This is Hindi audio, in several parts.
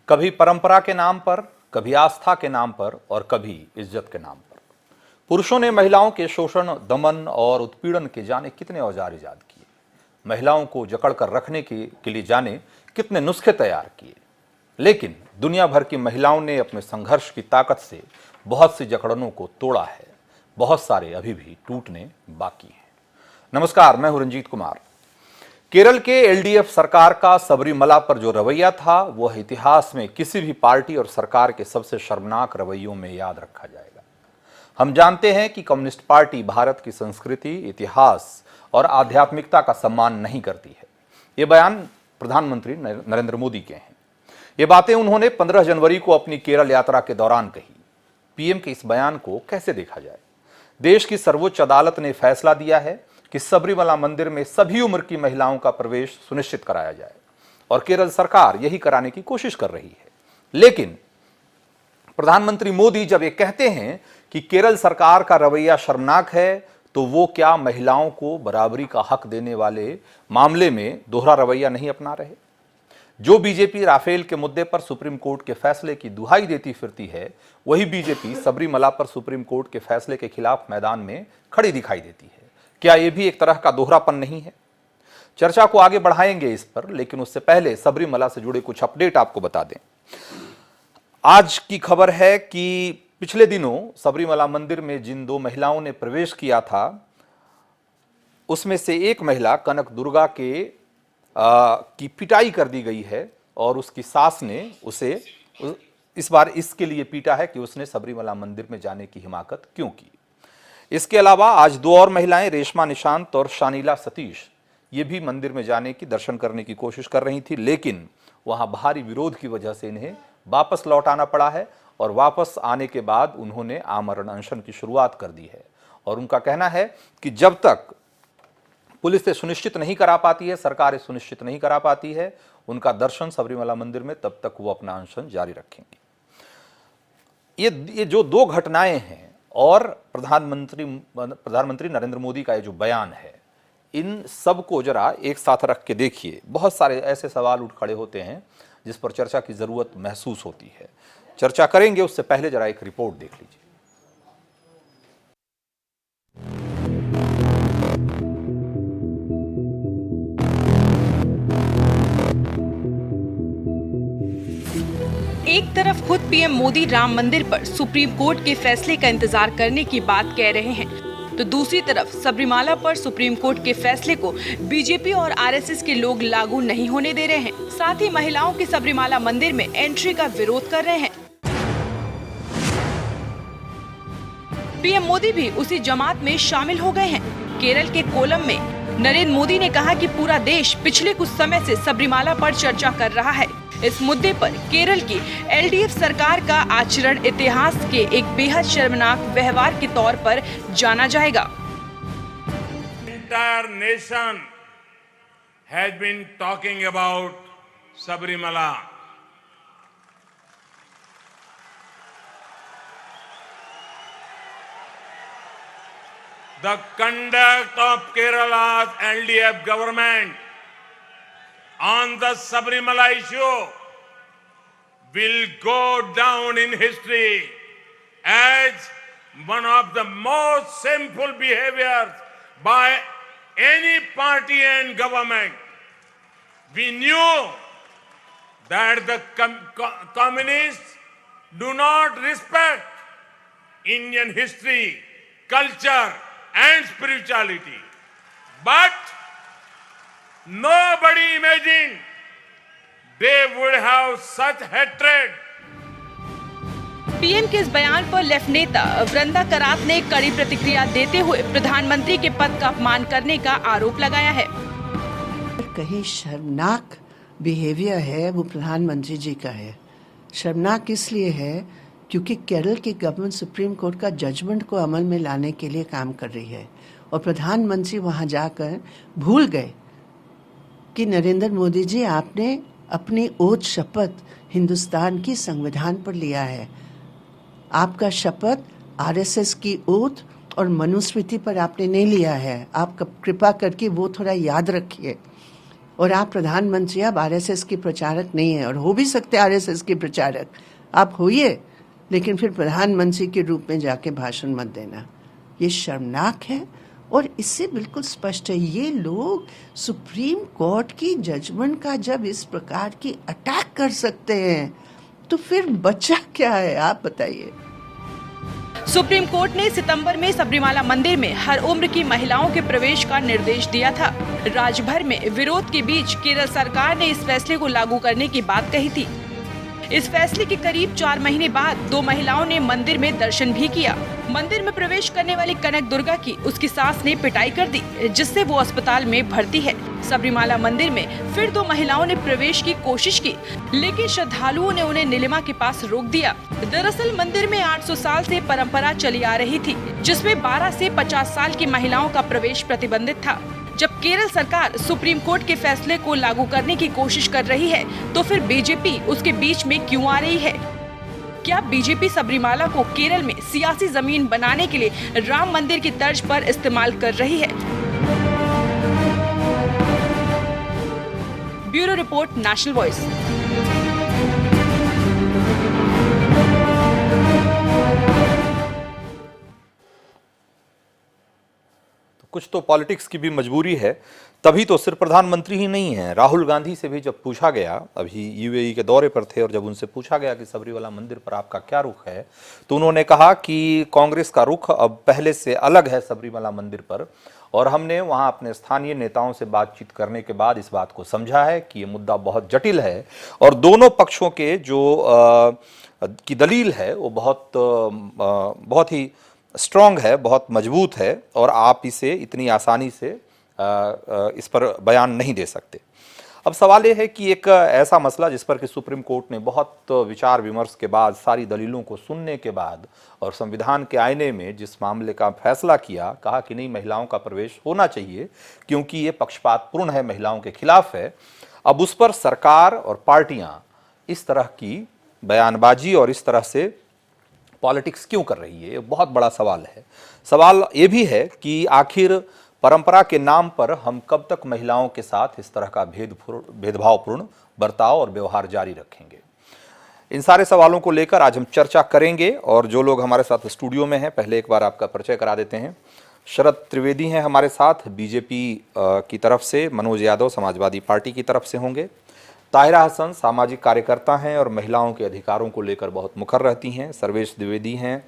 कभी परंपरा के नाम पर, कभी आस्था के नाम पर और कभी इज्जत के नाम पर। पुरुषों ने महिलाओं के शोषण, दमन और उत्पीड़न के जाने कितने औजार इजाद किए, महिलाओं को जकड़ कर रखने के लिए जाने कितने नुस्खे तैयार किए। लेकिन दुनिया भर की महिलाओं ने अपने संघर्ष की ताकत से बहुत सी जकड़नों को तोड़ा है। बहुत सारे अभी भी टूटने बाकी हैं। नमस्कार, मैं हूं रंजीत कुमार। केरल के एलडीएफ सरकार का सबरीमला पर जो रवैया था वह इतिहास में किसी भी पार्टी और सरकार के सबसे शर्मनाक रवैयों में याद रखा जाएगा। हम जानते हैं कि कम्युनिस्ट पार्टी भारत की संस्कृति, इतिहास और आध्यात्मिकता का सम्मान नहीं करती है। ये बयान प्रधानमंत्री नरेंद्र मोदी के हैं। ये बातें उन्होंने 15 जनवरी को अपनी केरल यात्रा के दौरान कही। पीएम के इस बयान को कैसे देखा जाए? देश की सर्वोच्च अदालत ने फैसला दिया है कि सबरीमला मंदिर में सभी उम्र की महिलाओं का प्रवेश सुनिश्चित कराया जाए और केरल सरकार यही कराने की कोशिश कर रही है। लेकिन प्रधानमंत्री मोदी जब ये कहते हैं कि केरल सरकार का रवैया शर्मनाक है, तो वो क्या महिलाओं को बराबरी का हक देने वाले मामले में दोहरा रवैया नहीं अपना रहे? जो बीजेपी राफेल के मुद्दे पर सुप्रीम कोर्ट के फैसले की दुहाई देती फिरती है, वही बीजेपी सबरीमला पर सुप्रीम कोर्ट के फैसले के खिलाफ मैदान में खड़ी दिखाई देती है। क्या यह भी एक तरह का दोहरापन नहीं है? चर्चा को आगे बढ़ाएंगे इस पर, लेकिन उससे पहले सबरीमला से जुड़े कुछ अपडेट आपको बता दें। आज की खबर है कि पिछले दिनों सबरीमला मंदिर में जिन 2 महिलाओं ने प्रवेश किया था, उसमें से एक महिला कनक दुर्गा की पिटाई कर दी गई है और उसकी सास ने उसे इस बार इसके लिए पीटा है कि उसने सबरीमला मंदिर में जाने की हिमाकत क्यों की। इसके अलावा आज 2 और महिलाएं, रेशमा निशांत और शानीला सतीश, ये भी मंदिर में जाने की, दर्शन करने की कोशिश कर रही थी, लेकिन वहां भारी विरोध की वजह से इन्हें वापस लौट आना पड़ा है और वापस आने के बाद उन्होंने आमरण अनशन की शुरुआत कर दी है। और उनका कहना है कि जब तक पुलिस से सुनिश्चित नहीं करा पाती है, सरकार सुनिश्चित नहीं करा पाती है उनका दर्शन सबरीमला मंदिर में, तब तक वो अपना अनशन जारी रखेंगे। ये जो 2 घटनाएं हैं और प्रधानमंत्री नरेंद्र मोदी का ये जो बयान है, इन सब को जरा एक साथ रख के देखिए। बहुत सारे ऐसे सवाल उठ खड़े होते हैं जिस पर चर्चा की जरूरत महसूस होती है। चर्चा करेंगे, उससे पहले जरा एक रिपोर्ट देख लीजिए। एक तरफ खुद पीएम मोदी राम मंदिर पर सुप्रीम कोर्ट के फैसले का इंतजार करने की बात कह रहे हैं, तो दूसरी तरफ सबरीमला पर सुप्रीम कोर्ट के फैसले को बीजेपी और आरएसएस के लोग लागू नहीं होने दे रहे हैं। साथ ही महिलाओं के सबरीमला मंदिर में एंट्री का विरोध कर रहे हैं। पीएम मोदी भी उसी जमात में शामिल हो गए हैं। केरल के कोलम में नरेंद्र मोदी ने कहा कि पूरा देश पिछले कुछ समय से सबरीमला पर चर्चा कर रहा है। इस मुद्दे पर केरल की एलडीएफ सरकार का आचरण इतिहास के एक बेहद शर्मनाक व्यवहार के तौर पर जाना जाएगा। Entire nation has been talking about Sabrimala. The conduct of Kerala's LDF government on the Sabrimala issue will go down in history as one of the most shameful behaviors by any party and government. We knew that the communists do not respect Indian history, culture and spirituality. But nobody imagined they would have such hatred. PM के इस बयान पर लेफ्ट नेता वृंदा करात ने कड़ी प्रतिक्रिया देते हुए प्रधानमंत्री के पद का अपमान करने का आरोप लगाया है। कहीं शर्मनाक बिहेवियर है वो प्रधानमंत्री जी का है। शर्मनाक इसलिए है क्योंकि केरल की गवर्नमेंट सुप्रीम कोर्ट का जजमेंट को अमल में लाने के लिए काम कर रही है और प्रधानमंत्री वहां जाकर भूल गए कि नरेंद्र मोदी जी, आपने अपनी ओथ शपथ हिंदुस्तान की संविधान पर लिया है। आपका शपथ आरएसएस की ओथ और मनुस्मृति पर आपने नहीं लिया है। आप कृपा करके वो थोड़ा याद रखिए। और आप प्रधानमंत्री, आप आरएसएस के प्रचारक नहीं है और हो भी सकते आरएसएस के प्रचारक, आप होइए, लेकिन फिर प्रधानमंत्री के रूप में जाके भाषण मत देना। ये शर्मनाक है और इससे बिल्कुल स्पष्ट है ये लोग सुप्रीम कोर्ट की जजमेंट का जब इस प्रकार की अटैक कर सकते हैं तो फिर बचा क्या है, आप बताइए। सुप्रीम कोर्ट ने सितंबर में सबरीमाला मंदिर में हर उम्र की महिलाओं के प्रवेश का निर्देश दिया था। राज्यभर में विरोध के बीच केरल सरकार ने इस फैसले को लागू करने की बात कही थी। इस फैसले के करीब 4 महीने बाद 2 महिलाओं ने मंदिर में दर्शन भी किया। मंदिर में प्रवेश करने वाली कनक दुर्गा की उसकी सास ने पिटाई कर दी, जिससे वो अस्पताल में भर्ती है। सबरीमाला मंदिर में फिर 2 महिलाओं ने प्रवेश की कोशिश की, लेकिन श्रद्धालुओं ने उन्हें नीलिमा के पास रोक दिया। दरअसल मंदिर में 800 साल से परंपरा चली आ रही थी, जिसमें 12 से 50 साल की महिलाओं का प्रवेश प्रतिबंधित था। जब केरल सरकार सुप्रीम कोर्ट के फैसले को लागू करने की कोशिश कर रही है, तो फिर बीजेपी उसके बीच में क्यों आ रही है? क्या बीजेपी सबरीमाला को केरल में सियासी जमीन बनाने के लिए राम मंदिर की तर्ज पर इस्तेमाल कर रही है? Bureau report, national voice. कुछ तो पॉलिटिक्स की भी मजबूरी है, तभी तो सिर्फ प्रधानमंत्री ही नहीं है, राहुल गांधी से भी जब पूछा गया, अभी यूएई के दौरे पर थे और जब उनसे पूछा गया कि सबरीमाला मंदिर पर आपका क्या रुख है, तो उन्होंने कहा कि कांग्रेस का रुख अब पहले से अलग है सबरीमाला मंदिर पर, और हमने वहां अपने स्थानीय नेताओं से बातचीत करने के बाद इस बात को समझा है कि ये मुद्दा बहुत जटिल है और दोनों पक्षों के जो की दलील है वो बहुत ही स्ट्रॉन्ग है, बहुत मजबूत है और आप इसे इतनी आसानी से इस पर बयान नहीं दे सकते। अब सवाल यह है कि एक ऐसा मसला जिस पर कि सुप्रीम कोर्ट ने बहुत विचार विमर्श के बाद, सारी दलीलों को सुनने के बाद और संविधान के आईने में जिस मामले का फैसला किया, कहा कि नहीं, महिलाओं का प्रवेश होना चाहिए क्योंकि ये पक्षपातपूर्ण है, महिलाओं के खिलाफ है। अब उस पर सरकार और पार्टियां इस तरह की बयानबाजी और इस तरह से पॉलिटिक्स क्यों कर रही है, ये बहुत बड़ा सवाल है। सवाल ये भी है कि आखिर परंपरा के नाम पर हम कब तक महिलाओं के साथ इस तरह का भेदभावपूर्ण बर्ताव और व्यवहार जारी रखेंगे। इन सारे सवालों को लेकर आज हम चर्चा करेंगे और जो लोग हमारे साथ स्टूडियो में हैं, पहले एक बार आपका परिचय करा देते हैं। शरद त्रिवेदी हैं हमारे साथ, बीजेपी की तरफ से, मनोज यादव समाजवादी पार्टी की तरफ से होंगे, ताहिरा हसन सामाजिक कार्यकर्ता हैं और महिलाओं के अधिकारों को लेकर बहुत मुखर रहती हैं, सर्वेश द्विवेदी हैं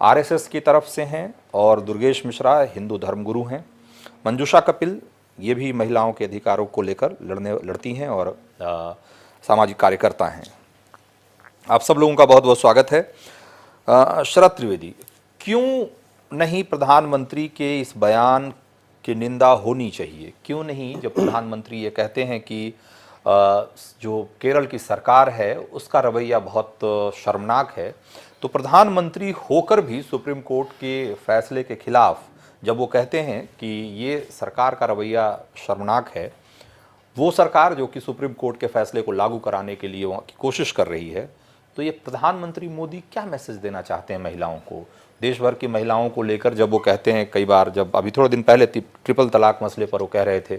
आरएसएस की तरफ से हैं और दुर्गेश मिश्रा हिंदू धर्मगुरु हैं, मंजूषा कपिल ये भी महिलाओं के अधिकारों को लेकर लड़ती हैं और सामाजिक कार्यकर्ता हैं। आप सब लोगों का बहुत बहुत स्वागत है। शरद त्रिवेदी, क्यों नहीं प्रधानमंत्री के इस बयान की निंदा होनी चाहिए? क्यों नहीं, जब प्रधानमंत्री ये कहते हैं कि जो केरल की सरकार है उसका रवैया बहुत शर्मनाक है, तो प्रधानमंत्री होकर भी सुप्रीम कोर्ट के फैसले के खिलाफ जब वो कहते हैं कि ये सरकार का रवैया शर्मनाक है, वो सरकार जो कि सुप्रीम कोर्ट के फैसले को लागू कराने के लिए वहाँ की कोशिश कर रही है, तो ये प्रधानमंत्री मोदी क्या मैसेज देना चाहते हैं महिलाओं को, देश भर की महिलाओं को लेकर? जब वो कहते हैं, कई बार जब अभी थोड़े दिन पहले ट्रिपल तलाक मसले पर वो कह रहे थे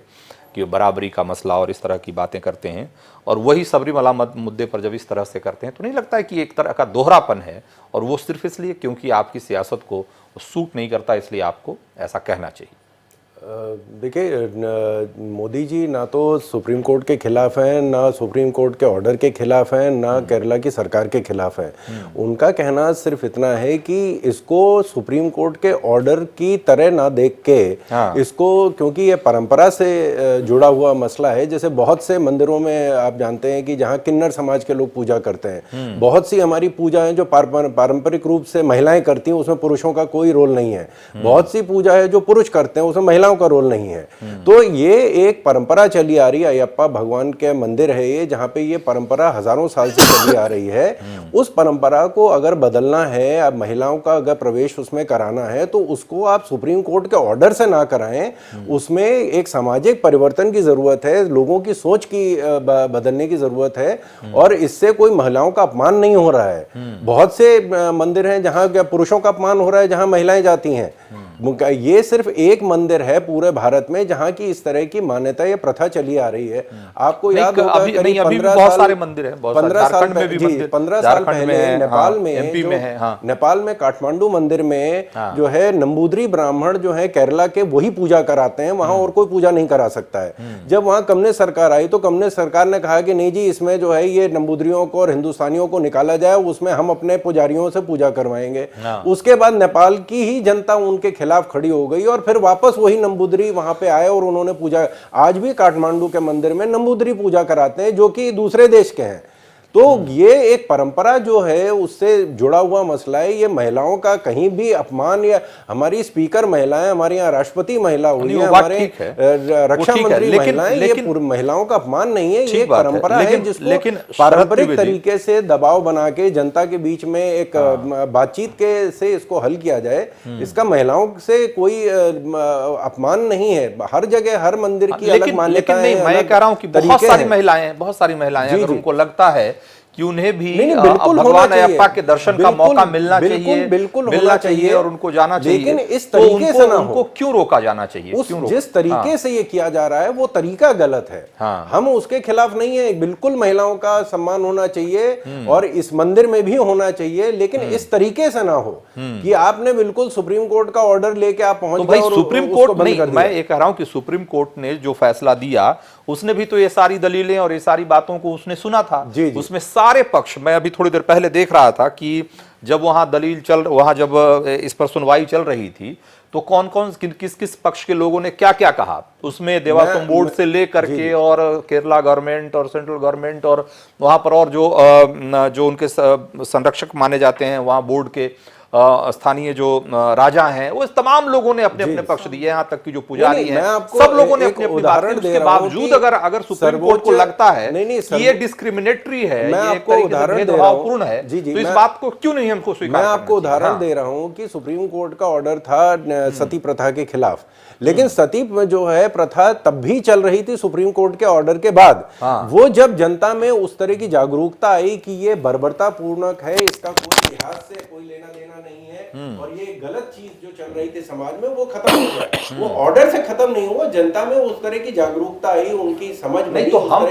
कि बराबरी का मसला और इस तरह की बातें करते हैं, और वही सबरीमाला मुद्दे पर जब इस तरह से करते हैं, तो नहीं लगता है कि एक तरह का दोहरापन है और वो सिर्फ इसलिए क्योंकि आपकी सियासत को सूट नहीं करता, इसलिए आपको ऐसा कहना चाहिए? देखिए, मोदी जी ना तो सुप्रीम कोर्ट के खिलाफ हैं, ना सुप्रीम कोर्ट के ऑर्डर के खिलाफ हैं, ना केरला की सरकार के खिलाफ हैं। उनका कहना सिर्फ इतना है कि इसको सुप्रीम कोर्ट के ऑर्डर की तरह ना देख के इसको, क्योंकि ये परंपरा से जुड़ा हुआ मसला है। जैसे बहुत से मंदिरों में आप जानते हैं कि जहाँ किन्नर समाज के लोग पूजा करते हैं, बहुत सी हमारी पूजाएं जो पारंपरिक रूप से महिलाएं करती हैं उसमें पुरुषों का कोई रोल नहीं है। बहुत सी पूजा है जो पुरुष करते हैं उसमें महिलाओं का रोल नहीं है। तो ये एक परंपरा चली आ रही है, अयप्पा भगवान के मंदिर है ये, जहां पे ये परंपरा हजारों साल से चली आ रही है। उस परंपरा को अगर बदलना है, अब महिलाओं का अगर प्रवेश उसमें कराना है, तो उसको आप सुप्रीम कोर्ट के ऑर्डर से ना कराएं। उसमें एक सामाजिक परिवर्तन की जरूरत है, लोगों की सोच की बदलने की जरूरत है, और इससे कोई महिलाओं का अपमान नहीं हो रहा है। बहुत से मंदिर हैं जहां पुरुषों का अपमान हो रहा है, जहां महिलाएं जाती हैं। ये सिर्फ एक मंदिर है, पूरे भारत में जहां की इस तरह की मान्यता या प्रथा चली आ रही है। आपको याद होगा अभी भी बहुत सारे मंदिर हैं, 15 साल में भी मंदिर, 15 साल पहले नेपाल में, एमपी में है, हाँ, नेपाल में काठमांडू मंदिर में जो है नंबूदरी ब्राह्मण जो है केरला के वही पूजा कराते हैं, वहां और कोई पूजा नहीं करा सकता है। जब वहां कम्युनिस्ट सरकार आई तो कम्युनिस्ट सरकार ने कहा कि नहीं जी, इसमें जो है ये नंबूदरियों को और हिंदुस्तानियों को निकाला जाए, उसमें हम अपने पुजारियों से पूजा करवाएंगे। उसके बाद नेपाल की ही जनता उनके खिलाफ खड़ी हो गई और फिर वापस वही नंबूदरी वहां पे आए और उन्होंने पूजा। आज भी काठमांडू के मंदिर में नंबूदरी पूजा कराते हैं जो कि दूसरे देश के हैं। तो ये एक परंपरा जो है उससे जुड़ा हुआ मसला है। ये महिलाओं का कहीं भी अपमान, या हमारी स्पीकर महिलाएं, हमारे यहाँ राष्ट्रपति महिला हुई है, हमारे रक्षा मंत्री महिलाएं, ये महिलाओं का अपमान नहीं है, ये परंपरा है जिसको पारंपरिक तरीके से दबाव बना के जनता के बीच में एक बातचीत के से इसको हल किया जाए। इसका महिलाओं से कोई अपमान नहीं है। हर जगह हर मंदिर की अलग मान्यता है। मैं कह रहा हूँ कि बहुत सारी महिलाएं अगर उनको लगता है कि उन्हें भी भगवान अयप्पा के दर्शन का मौका मिलना चाहिए और उनको जाना चाहिए, लेकिन इस तरीके से ना हो। उनको क्यों रोका जाना चाहिए? जिस तरीके से ये किया जा रहा है वो तरीका गलत है। हम उसके खिलाफ नहीं है, बिल्कुल महिलाओं का सम्मान होना चाहिए और इस मंदिर में भी होना चाहिए, लेकिन इस तरीके से ना हो कि आपने बिल्कुल सुप्रीम कोर्ट का ऑर्डर लेके आप पहुंच गए। सुप्रीम कोर्ट नहीं, मैं ये कह रहा हूं कि सुप्रीम कोर्ट ने जो फैसला दिया उसने भी तो ये सारी दलीलें और ये सारी बातों को उसने सुना था। उसमें सारे पक्ष, मैं अभी थोड़ी देर पहले देख रहा था कि जब वहां जब इस पर सुनवाई चल रही थी तो कौन कौन किस किस पक्ष के लोगों ने क्या क्या कहा। उसमें देवास्वम बोर्ड से लेकर के और केरला गवर्नमेंट और सेंट्रल गवर्नमेंट और वहां पर और जो उनके संरक्षक माने जाते हैं वहां बोर्ड के स्थानीय जो राजा हैं, वो तमाम लोगों ने अपने अपने पक्ष दिए, यहाँ तक कि जो पुजारी हैं सब लोगों ने अपने अपनी बात की। उसके बावजूद अगर सुप्रीम कोर्ट को लगता है कि ये डिस्क्रिमिनेटरी है, ये कोई भेदभावपूर्ण है, तो इस बात को क्यों नहीं हमको स्वीकार? मैं आपको उदाहरण दे रहा हूँ कि सुप्रीम कोर्ट का ऑर्डर था सती प्रथा के खिलाफ, लेकिन सती जो है प्रथा तब भी चल रही थी सुप्रीम कोर्ट के ऑर्डर के बाद। वो जब जनता में उस तरह की जागरूकता आई कि ये बर्बरता पूर्णक है, इसका कोई इतिहास से कोई लेना देना नहीं है और ये गलत चीज जो चल रही थी समाज में वो खत्म हो गया। वो ऑर्डर से खत्म नहीं हुआ, जनता में उस तरह की जागरूकता आई, उनकी समझ नहीं। तो हम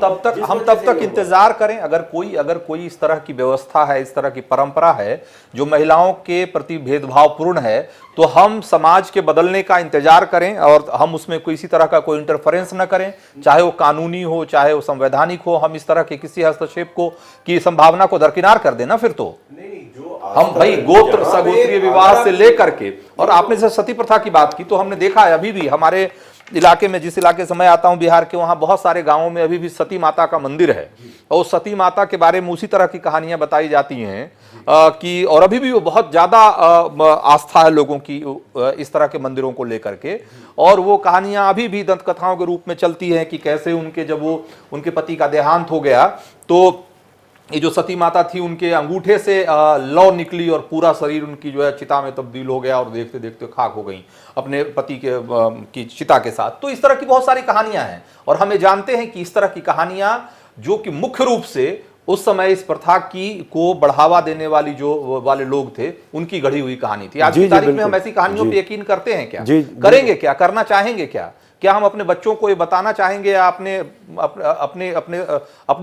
तब तक इंतजार करें? अगर कोई इस तरह की व्यवस्था है, इस तरह की परंपरा है जो महिलाओं के प्रति भेदभावपूर्ण है, तो हम समाज के बदलने का इंतजार करें और हम उसमें किसी तरह का कोई इंटरफेरेंस न करें, चाहे वो कानूनी हो चाहे वो संवैधानिक हो। हम इस तरह के किसी हस्तक्षेप की संभावना को दरकिनार कर देना। फिर तो हम भाई गोत्र सगोत्रीय विवाह से लेकर के, और आपने जैसे सती प्रथा की बात की तो हमने देखा है अभी भी हमारे इलाके में, जिस इलाके से मैं आता हूं बिहार के, वहां बहुत सारे गांवों में अभी भी सती माता का मंदिर है और सती माता के बारे में उसी तरह की कहानियां बताई जाती हैं कि, और अभी भी वो बहुत ज्यादा आस्था है लोगों की इस तरह के मंदिरों को लेकर के, और वो कहानियां अभी भी दंत कथाओं के रूप में चलती हैं कि कैसे जब उनके पति का देहांत हो गया तो ये जो सती माता थी उनके अंगूठे से लौ निकली और पूरा शरीर उनकी जो है चिता में तब्दील हो गया और देखते देखते खाक हो गई अपने पति की चिता के साथ। तो इस तरह की बहुत सारी कहानियां हैं और हमें जानते हैं कि इस तरह की कहानियां जो कि मुख्य रूप से उस समय इस प्रथा को बढ़ावा देने वाले लोग थे, उनकी गढ़ी हुई कहानी थी। आज की तारीख में हम ऐसी कहानियों पर यकीन करते हैं क्या? करेंगे क्या? करना चाहेंगे क्या हम अपने बच्चों को ये बताना चाहेंगे या अपनी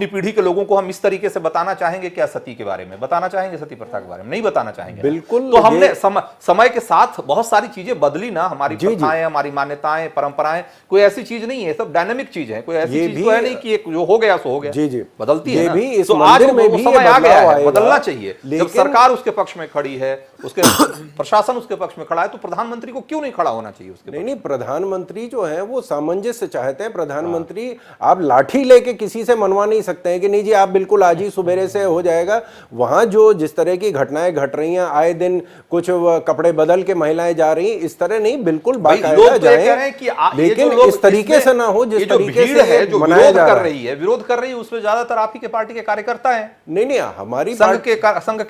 पीढ़ी के लोगों को हम इस तरीके से बताना चाहेंगे क्या सती के बारे में? बताना चाहेंगे सती प्रथा के बारे में? नहीं बताना चाहेंगे। बिल्कुल। तो हमने समय के साथ बहुत सारी चीजें बदली ना, हमारी प्रथाएं, हमारी मान्यताएं, परंपराएं, कोई ऐसी चीज नहीं है, सब डायनामिक चीज है। कोई ऐसी चीज तो है नहीं कि जो हो गया सो हो गया, बदलती है ना। तो आज समय आ गया है, बदलना चाहिए। जब सरकार उसके पक्ष में खड़ी है, उसके प्रशासन उसके पक्ष में खड़ा है, तो प्रधानमंत्री को क्यों नहीं खड़ा होना चाहिए उसके? नहीं, प्रधानमंत्री जो है वो सामंजस्य चाहते हैं। प्रधानमंत्री आप लाठी लेके किसी से मनवा नहीं सकते हैं कि नहीं जी आप बिल्कुल आज ही सुबेरे से हो जाएगा। वहां जो जिस तरह की घटनाएं घट रही हैं, आए दिन कुछ कपड़े बदल के महिलाएं जा रही हैं, इस तरह नहीं, बिल्कुल बाकायदा जाएं, लेकिन इस तरीके से ना हो जिस तरीके से जो विरोध कर रही है उसमें ज्यादातर आप ही के पार्टी के कार्यकर्ता हैं। नहीं, हमारी संघ के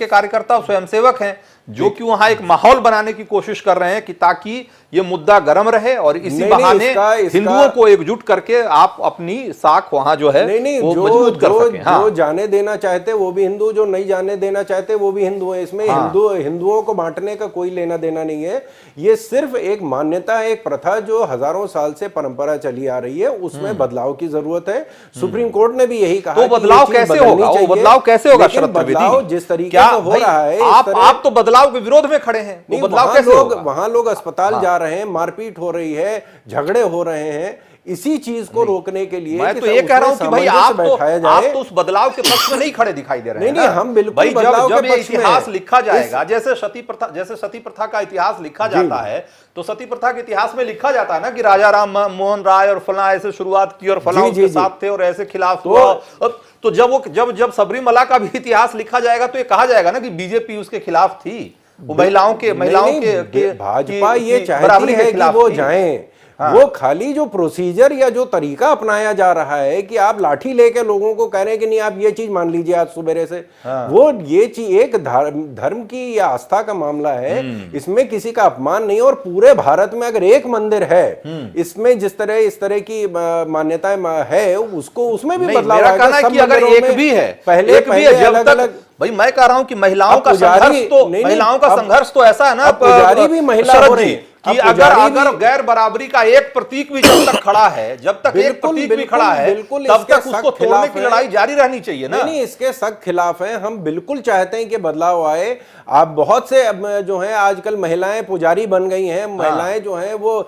कार्यकर्ता स्वयंसेवक हैं जो कि वहां एक माहौल बनाने की कोशिश कर रहे हैं कि ताकि ये मुद्दा गर्म रहे और इसी बहाने हिंदुओं को एकजुट करके आप अपनी साख वहां जो है वो मजबूत कर सकें। हाँ। जो जाने देना चाहते वो भी हिंदू, जो नहीं जाने देना चाहते वो भी हिंदू है। इसमें हिंदुओं को बांटने का कोई लेना देना नहीं है। ये सिर्फ एक मान्यता, एक प्रथा जो हजारों साल से परंपरा चली आ रही है, उसमें बदलाव की जरूरत है। सुप्रीम कोर्ट ने भी यही कहा। तो बदलाव कैसे होगा? वो बदलाव कैसे होगा शरद त्रिवेदी? बदलाव जिस तरीके से हो रहा है, आप तो बदलाव के विरोध में खड़े हैं। वो बदलाव कैसे होगा? वहां लोग अस्पताल जा रहे हैं, मारपीट हो रही है, झगड़े हो रहे हैं। इसी चीज को रोकने के लिए मैं तो ये कह रहा हूं कि भाई आप तो उस बदलाव के पक्ष में नहीं खड़े दिखाई दे रहे हैं। नहीं, हम बिल्कुल भाई बदलाव जब के ये पक्ष में इतिहास लिखा जाएगा, जैसे सती प्रथा का इतिहास लिखा जाता है, तो सती प्रथा के इतिहास में लिखा जाता है ना कि राजा राम मोहन राय और फला ऐसे शुरुआत की और फला उसके साथ थे और ऐसे खिलाफ हुआ। तो जब सबरीमला का भी इतिहास लिखा जाएगा तो ये कहा जाएगा ना कि बीजेपी उसके खिलाफ थी। वो महिलाओं के भाजपा ये चाहती है कि वो जाएं। हाँ। वो खाली जो प्रोसीजर या जो तरीका अपनाया जा रहा है कि आप लाठी लेके लोगों को कह रहे हैं कि नहीं आप ये चीज मान लीजिए आज सुबह से। हाँ। वो ये चीज एक धर्म की या आस्था का मामला है, इसमें किसी का अपमान नहीं। और पूरे भारत में अगर एक मंदिर है, इसमें इस तरह की मान्यताएं है, उसको उसमें भी बदलाव आएगा। अगर एक भी है, पहले अलग अलग। भाई मैं कह रहा हूं कि महिलाओं का संघर्ष तो ऐसा है ना, पुजारी भी महिला हो रही कि अगर गैर बराबरी का एक प्रतीक भी जब तक खड़ा है, जब तक एक प्रतीक भी खड़ा है, तब तक उसको तोड़ने की लड़ाई जारी रहनी चाहिए ना। नहीं, इसके सख्त खिलाफ है। हम बिल्कुल चाहते हैं कि बदलाव आए। आप बहुत से जो है आजकल महिलाएं पुजारी बन गई हैं, महिलाएं जो है वो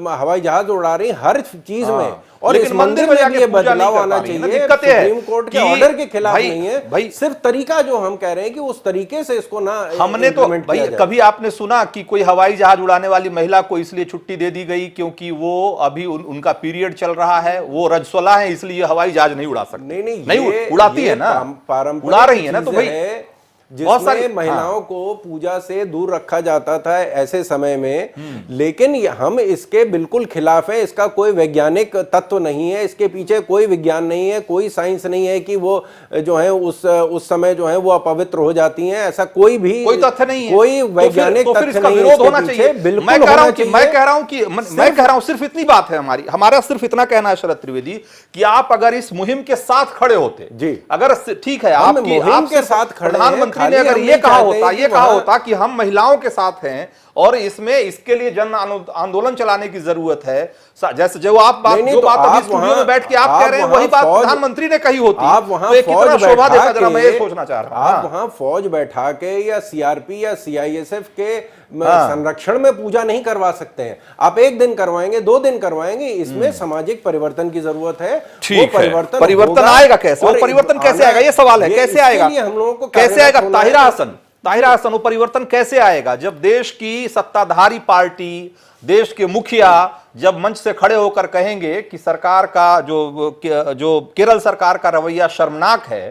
हवाई जहाज उड़ा रही हर चीज में। और इस मंदिर में जाके बदलाव आना चाहिए। सुप्रीम कोर्ट के ऑर्डर के खिलाफ नहीं है भाई, सिर्फ तरीका जो हम कह रहे हैं कि उस तरीके से इसको ना हमने तो भाई कभी आपने सुना कि कोई हवाई जहाज उड़ाने वाली महिला को इसलिए छुट्टी दे दी गई क्योंकि वो अभी उनका पीरियड चल रहा है, वो रजस्वला है इसलिए हवाई जहाज नहीं उड़ा सकते? नहीं उड़ाती है ना, उड़ा रही है ना। तो भाई जिसमें महिलाओं को पूजा से दूर रखा जाता था ऐसे समय में, लेकिन हम इसके बिल्कुल खिलाफ है। इसका कोई वैज्ञानिक तत्व नहीं है, इसके पीछे कोई विज्ञान नहीं है, कोई साइंस नहीं है कि वो जो है उस समय जो है वो अपवित्र हो जाती हैं। ऐसा कोई तथ्य नहीं है, कोई वैज्ञानिक तथ्य नहीं है। विरोध होना चाहिए। बिल्कुल मैं कह रहा हूं सिर्फ इतनी बात है हमारा सिर्फ इतना कहना है शरद त्रिवेदी कि आप अगर इस मुहिम के साथ खड़े होते जी, अगर ठीक है आपके साथ प्रधानमंत्री ने अगर ये कहा होता कि हम महिलाओं के साथ हैं और इसके लिए जन आंदोलन चलाने की जरूरत है, जैसे जो बात अभी स्टूडियो में बैठ के आप कह रहे हैं वही बात प्रधानमंत्री ने कही होती, आप वहां कितना शोभा देता जरा मैं ये सोचना चाह रहा हूं। आप वहां फौज बैठा के या सीआरपी या सीआईएसएफ के संरक्षण में पूजा नहीं करवा सकते हैं। आप एक दिन करवाएंगे, 2 दिन करवाएंगे, इसमें सामाजिक परिवर्तन की जरूरत है। ठीक है, परिवर्तन आएगा कैसे? वो परिवर्तन कैसे आएगा ये सवाल है, कैसे आएगा? हम लोगों को कैसे आएगा? ताहिरा हसन वो परिवर्तन कैसे आएगा जब देश की सत्ताधारी पार्टी, देश के मुखिया जब मंच से खड़े होकर कहेंगे कि सरकार का जो केरल सरकार का रवैया शर्मनाक है,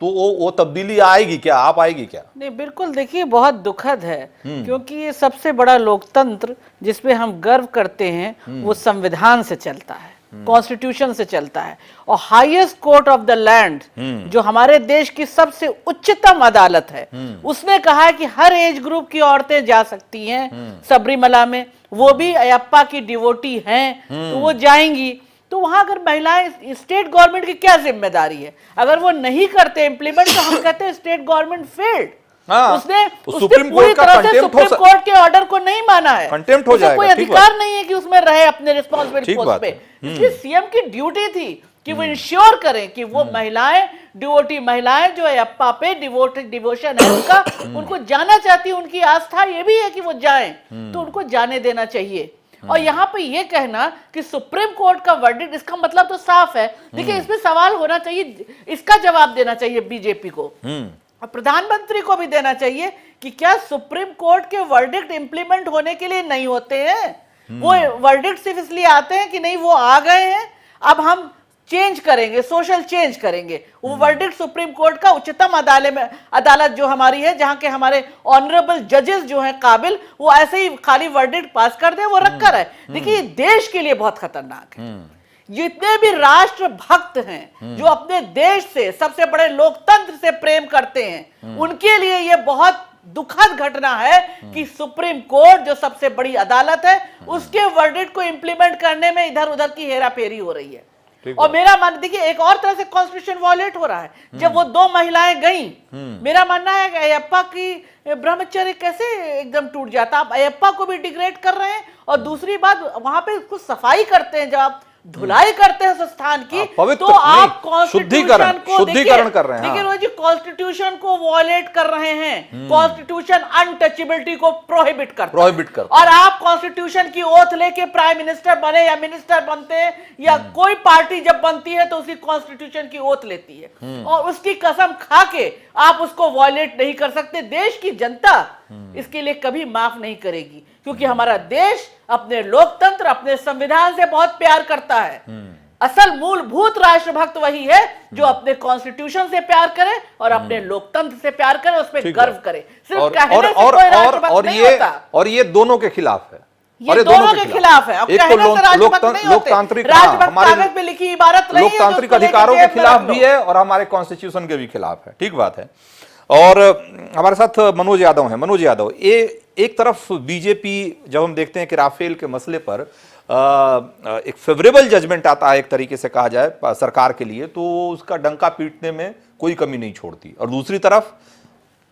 तो वो तब्दीली आएगी क्या? आप आएगी क्या? नहीं, बिल्कुल। देखिए, बहुत दुखद है क्योंकि ये सबसे बड़ा लोकतंत्र जिसपे हम गर्व करते हैं वो संविधान से चलता है, कॉन्स्टिट्यूशन से चलता है। और highest court of the land जो हमारे देश की सबसे उच्चतम अदालत है, उसने कहा है कि हर एज ग्रुप की औरतें जा सकती हैं सबरीमला में। वो भी अयप्पा की डिवोटी हैं तो वो जाएंगी। तो वहां अगर महिलाएं, स्टेट गवर्नमेंट की क्या जिम्मेदारी है? अगर वो नहीं करते इम्प्लीमेंट तो हम कहते हैं स्टेट गवर्नमेंट फेल्ड। उसने पूरी तरह से सुप्रीम कोर्ट के ऑर्डर को नहीं माना है, कंटेम्प्ट हो जाएगा। कोई अधिकार नहीं है कि उसमें रहे अपने रिस्पॉन्सिबिलिटी पोस्ट पे। इसलिए सीएम की ड्यूटी थी कि वो इंश्योर करें कि वो महिलाएं, डिवोटी महिलाएं जो अयप्पा पे डिवोशन है उनका, उनको जाना चाहती है, उनकी आस्था ये भी है कि वो जाएं, तो उनको जाने देना चाहिए। और यहाँ पे ये कहना कि सुप्रीम कोर्ट का वर्डिक्ट, इसका मतलब तो साफ है। देखिए, इसमें सवाल होना चाहिए, इसका जवाब देना चाहिए बीजेपी को और प्रधानमंत्री को भी देना चाहिए कि क्या सुप्रीम कोर्ट के वर्डिक्ट इंप्लीमेंट होने के लिए नहीं होते हैं? वो वर्डिक्ट सिर्फ इसलिए आते हैं कि नहीं वो आ गए हैं, अब हम चेंज करेंगे, सोशल चेंज करेंगे। वो वर्डिक्ट सुप्रीम कोर्ट का, उच्चतम अदालत जो हमारी है, जहां के हमारे ऑनरेबल जजेस जो हैं काबिल, वो ऐसे ही खाली वर्डिक्ट पास कर दे, वो रखा रहे। देखिए, देश के लिए बहुत खतरनाक है। जितने भी राष्ट्र भक्त हैं जो अपने देश से, सबसे बड़े लोकतंत्र से प्रेम करते हैं, उनके लिए ये बहुत दुखद घटना है कि सुप्रीम कोर्ट जो सबसे बड़ी अदालत है उसके वर्डिक्ट को इंप्लीमेंट करने में इधर उधर की हेराफेरी हो रही है। और मेरा मान देखिए एक और तरह से कॉन्स्टिट्यूशन वॉयलेट हो रहा है। जब वो 2 महिलाएं गईं, मेरा मानना है कि अयप्पा की ब्रह्मचर्य कैसे एकदम टूट जाता। आप अयप्पा को भी डिग्रेड कर रहे हैं और दूसरी बात वहां पे कुछ सफाई करते हैं, जब आप धुलाई करते हैं संस्थान की, तो आप कॉन्स्टिट्यूशन को शुद्धिकरण कर रहे हैं। देखिए रोहित जी, कॉन्स्टिट्यूशन को वॉयलेट कर रहे हैं। कॉन्स्टिट्यूशन अनटचेबिलिटी को प्रोहिबिट करता है। और आप कॉन्स्टिट्यूशन की ओथ लेके प्राइम मिनिस्टर बने या मिनिस्टर बनते हैं या कोई पार्टी जब बनती है तो उसी कॉन्स्टिट्यूशन की ओथ लेती है और उसकी कसम खा के आप उसको वॉयलेट नहीं कर सकते। देश की जनता इसके लिए कभी माफ नहीं करेगी, क्योंकि हमारा देश अपने लोकतंत्र, अपने संविधान से बहुत प्यार करता है। असल मूलभूत राष्ट्रभक्त वही है जो अपने कॉन्स्टिट्यूशन से प्यार करे और अपने लोकतंत्र से प्यार करे, उस पर गर्व करे। सिर्फ कहने से कोई राष्ट्रभक्त नहीं होता। और ये दोनों के खिलाफ है, ये दोनों के खिलाफ है। अब कहने से राष्ट्रभक्त नहीं होते। राष्ट्रभक्त कागज पे लिखी इबारत नहीं है, लोकतांत्रिक अधिकारों के खिलाफ भी है और हमारे कॉन्स्टिट्यूशन के भी खिलाफ है। ठीक बात है। और हमारे साथ मनोज यादव हैं। मनोज यादव, एक तरफ बीजेपी, जब हम देखते हैं कि राफेल के मसले पर एक फेवरेबल जजमेंट आता है, एक तरीके से कहा जाए सरकार के लिए, तो उसका डंका पीटने में कोई कमी नहीं छोड़ती। और दूसरी तरफ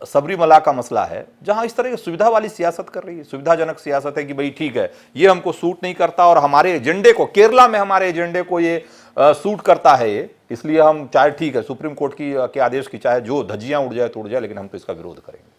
सबरीमला का मसला है, जहां इस तरह की सुविधा वाली सियासत कर रही है, सुविधाजनक सियासत है कि भाई ठीक है, ये हमको सूट नहीं करता और हमारे एजेंडे को, केरला में हमारे एजेंडे को ये सूट करता है, ये इसलिए हम, चाहे ठीक है सुप्रीम कोर्ट के आदेश की चाहे जो धज्जियां उड़ जाए तो उड़ जाए, लेकिन हम तो इसका विरोध करेंगे।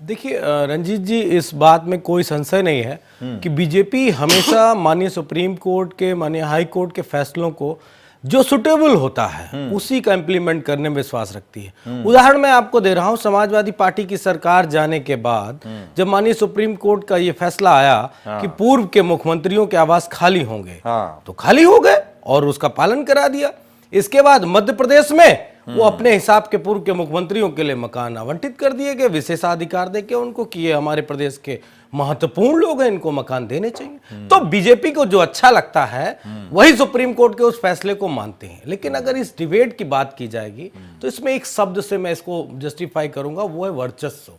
देखिए रंजीत जी, इस बात में कोई संशय नहीं है कि बीजेपी हमेशा माननीय सुप्रीम कोर्ट के, माननीय हाई कोर्ट के फैसलों को जो सुटेबल होता है उसी का इम्प्लीमेंट करने में विश्वास रखती है। उदाहरण मैं आपको दे रहा हूं, समाजवादी पार्टी की सरकार जाने के बाद जब माननीय सुप्रीम कोर्ट का ये फैसला आया कि पूर्व के मुख्यमंत्रियों के आवास खाली होंगे, तो खाली हो गए और उसका पालन करा दिया। इसके बाद मध्य प्रदेश में वो अपने हिसाब के पूर्व के मुख्यमंत्रियों के लिए मकान आवंटित कर दिए गए, विशेषाधिकार देके उनको कि ये हमारे प्रदेश के महत्वपूर्ण लोग हैं, इनको मकान देने चाहिए। तो बीजेपी को जो अच्छा लगता है वही सुप्रीम कोर्ट के उस फैसले को मानते हैं। लेकिन अगर इस डिबेट की बात की जाएगी तो इसमें एक शब्द से मैं इसको जस्टिफाई करूंगा, वो है वर्चस्व।